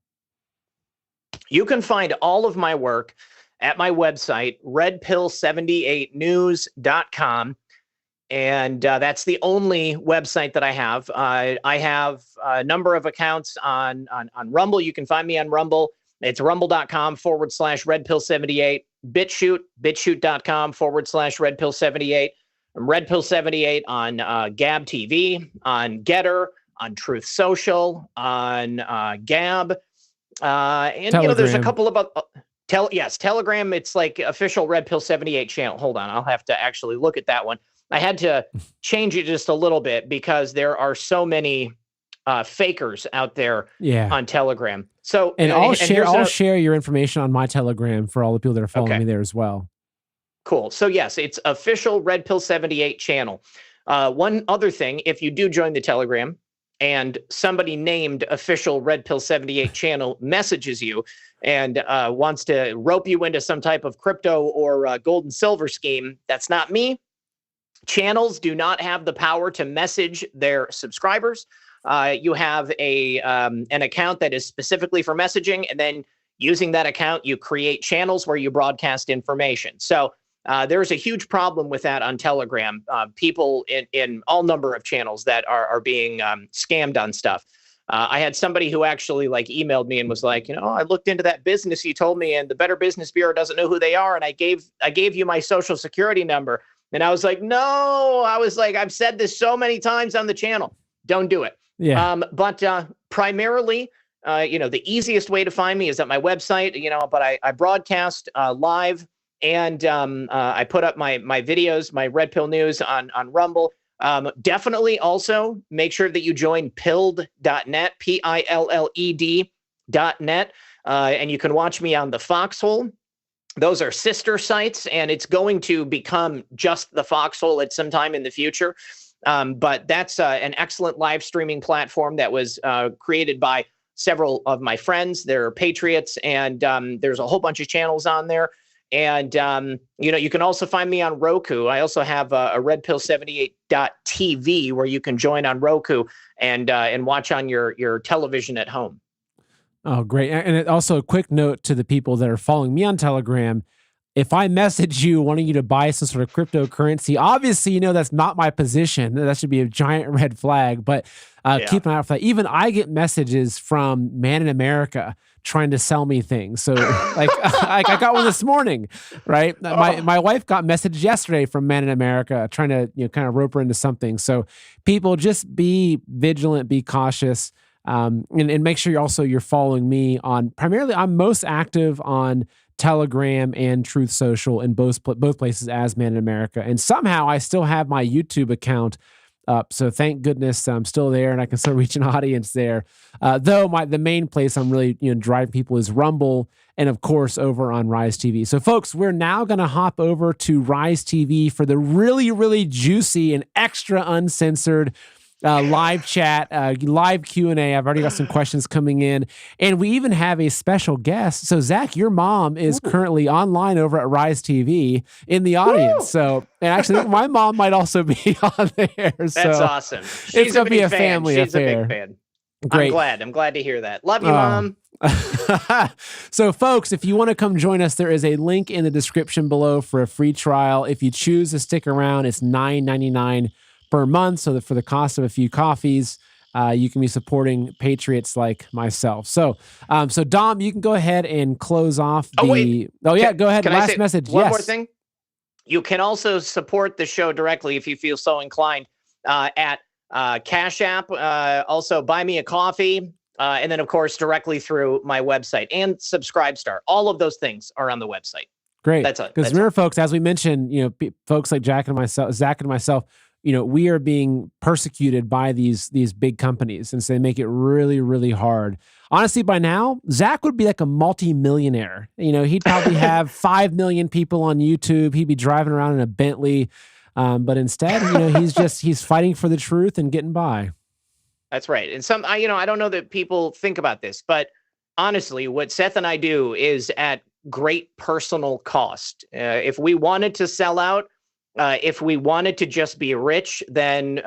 You can find all of my work at my website, RedPill78news.com. And that's the only website that I have. I have a number of accounts on Rumble. You can find me on Rumble. It's rumble.com/RedPill78, BitChute.com/RedPill78. I'm RedPill78 on Gab TV, on Getter, on Truth Social, on Gab. And Telegram. There's a couple of Telegram. It's like official RedPill78 channel. Hold on, I'll have to actually look at that one. I had to change it just a little bit because there are so many fakers out there on Telegram. So, and I'll share your information on my Telegram for all the people that are following me there as well. Cool. So yes, it's official RedPill78 channel. One other thing, if you do join the Telegram and somebody named official RedPill78 channel messages you and wants to rope you into some type of crypto or gold and silver scheme, that's not me. Channels do not have the power to message their subscribers. You have an account that is specifically for messaging, and then using that account, you create channels where you broadcast information. So there's a huge problem with that on Telegram. People in all number of channels that are being scammed on stuff. I had somebody who actually emailed me and was like, I looked into that business you told me, and the Better Business Bureau doesn't know who they are, and I gave you my social security number. And I was like, no, I've said this so many times on the channel. Don't do it. Yeah. But primarily, the easiest way to find me is at my website, but I broadcast live, and I put up my videos, my Red Pill News on Rumble. Definitely also make sure that you join pilled.net, PILLED.net. And you can watch me on the Foxhole. Those are sister sites, and it's going to become just the Foxhole at some time in the future. But that's an excellent live streaming platform that was created by several of my friends. They're patriots, and there's a whole bunch of channels on there. And you can also find me on Roku. I also have a RedPill78.tv where you can join on Roku and watch on your television at home. Oh, great. And also a quick note to the people that are following me on Telegram. If I message you wanting you to buy some sort of cryptocurrency, obviously, that's not my position. That should be a giant red flag, but keep an eye out for that. Even I get messages from Man in America trying to sell me things. So like I got one this morning, right? My wife got message yesterday from Man in America trying to, kind of rope her into something. So people, just be vigilant, be cautious. And make sure you're following me on, primarily I'm most active on Telegram and Truth Social in both places as Man in America. And somehow I still have my YouTube account up. So thank goodness I'm still there and I can still reach an audience there. Though the main place I'm really, driving people is Rumble and of course over on Rise TV. So folks, we're now going to hop over to Rise TV for the really, really juicy and extra uncensored live chat, live Q&A. I've already got some questions coming in. And we even have a special guest. So, Zach, your mom is currently online over at Rise TV in the audience. So, and actually, my mom might also be on there. That's awesome. It's going to be a family affair. She's a big fan. Great. I'm glad to hear that. Love you, Mom. So, folks, if you want to come join us, there is a link in the description below for a free trial. If you choose to stick around, it's $9.99 per month, so that for the cost of a few coffees, you can be supporting patriots like myself. So, so Dom, you can go ahead and close off the. Go ahead. Last message. One more thing. You can also support the show directly if you feel so inclined at Cash App. Also, buy me a coffee, and then of course directly through my website and Subscribestar. All of those things are on the website. Great. Because remember, folks, as we mentioned, folks like Zach and myself. We are being persecuted by these big companies, and so they make it really, really hard. Honestly, by now, Zach would be like a multi-millionaire. He'd probably have 5 million people on YouTube. He'd be driving around in a Bentley. But instead, he's fighting for the truth and getting by. That's right. And I don't know that people think about this, but honestly, what Seth and I do is at great personal cost. If we wanted to sell out, if we wanted to just be rich, then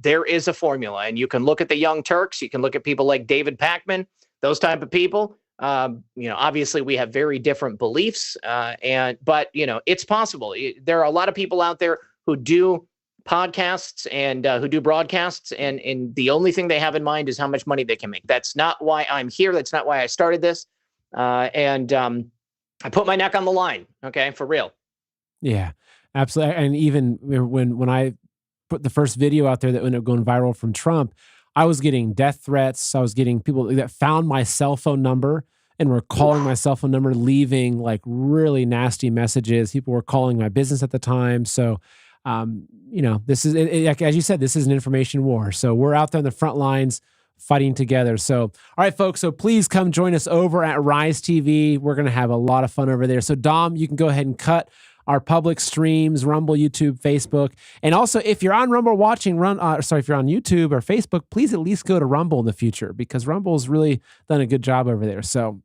there is a formula. And you can look at the Young Turks. You can look at people like David Pakman, those type of people. Obviously we have very different beliefs, but it's possible. There are a lot of people out there who do podcasts and who do broadcasts, and the only thing they have in mind is how much money they can make. That's not why I'm here. That's not why I started this. And I put my neck on the line. Okay, for real. Yeah. Absolutely. And even when I put the first video out there that ended up going viral from Trump, I was getting death threats. I was getting people that found my cell phone number and were calling my cell phone number, leaving like really nasty messages. People were calling my business at the time. So, this is, as you said, this is an information war. So we're out there on the front lines fighting together. So, all right, folks. So please come join us over at Rise TV. We're going to have a lot of fun over there. So Dom, you can go ahead and cut our public streams, Rumble, YouTube, Facebook. And also, if you're on Rumble watching, if you're on YouTube or Facebook, please at least go to Rumble in the future, because Rumble's really done a good job over there. So, all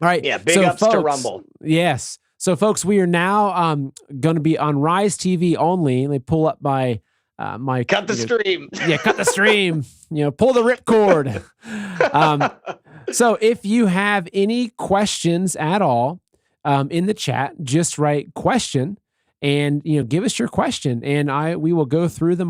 right. Yeah, big ups to Rumble. Yes. So, folks, we are now going to be on Rise TV only. Let me pull up my cut the stream. Yeah, cut the stream. Pull the ripcord. So, if you have any questions at all, in the chat, just write question and give us your question, and we will go through them all.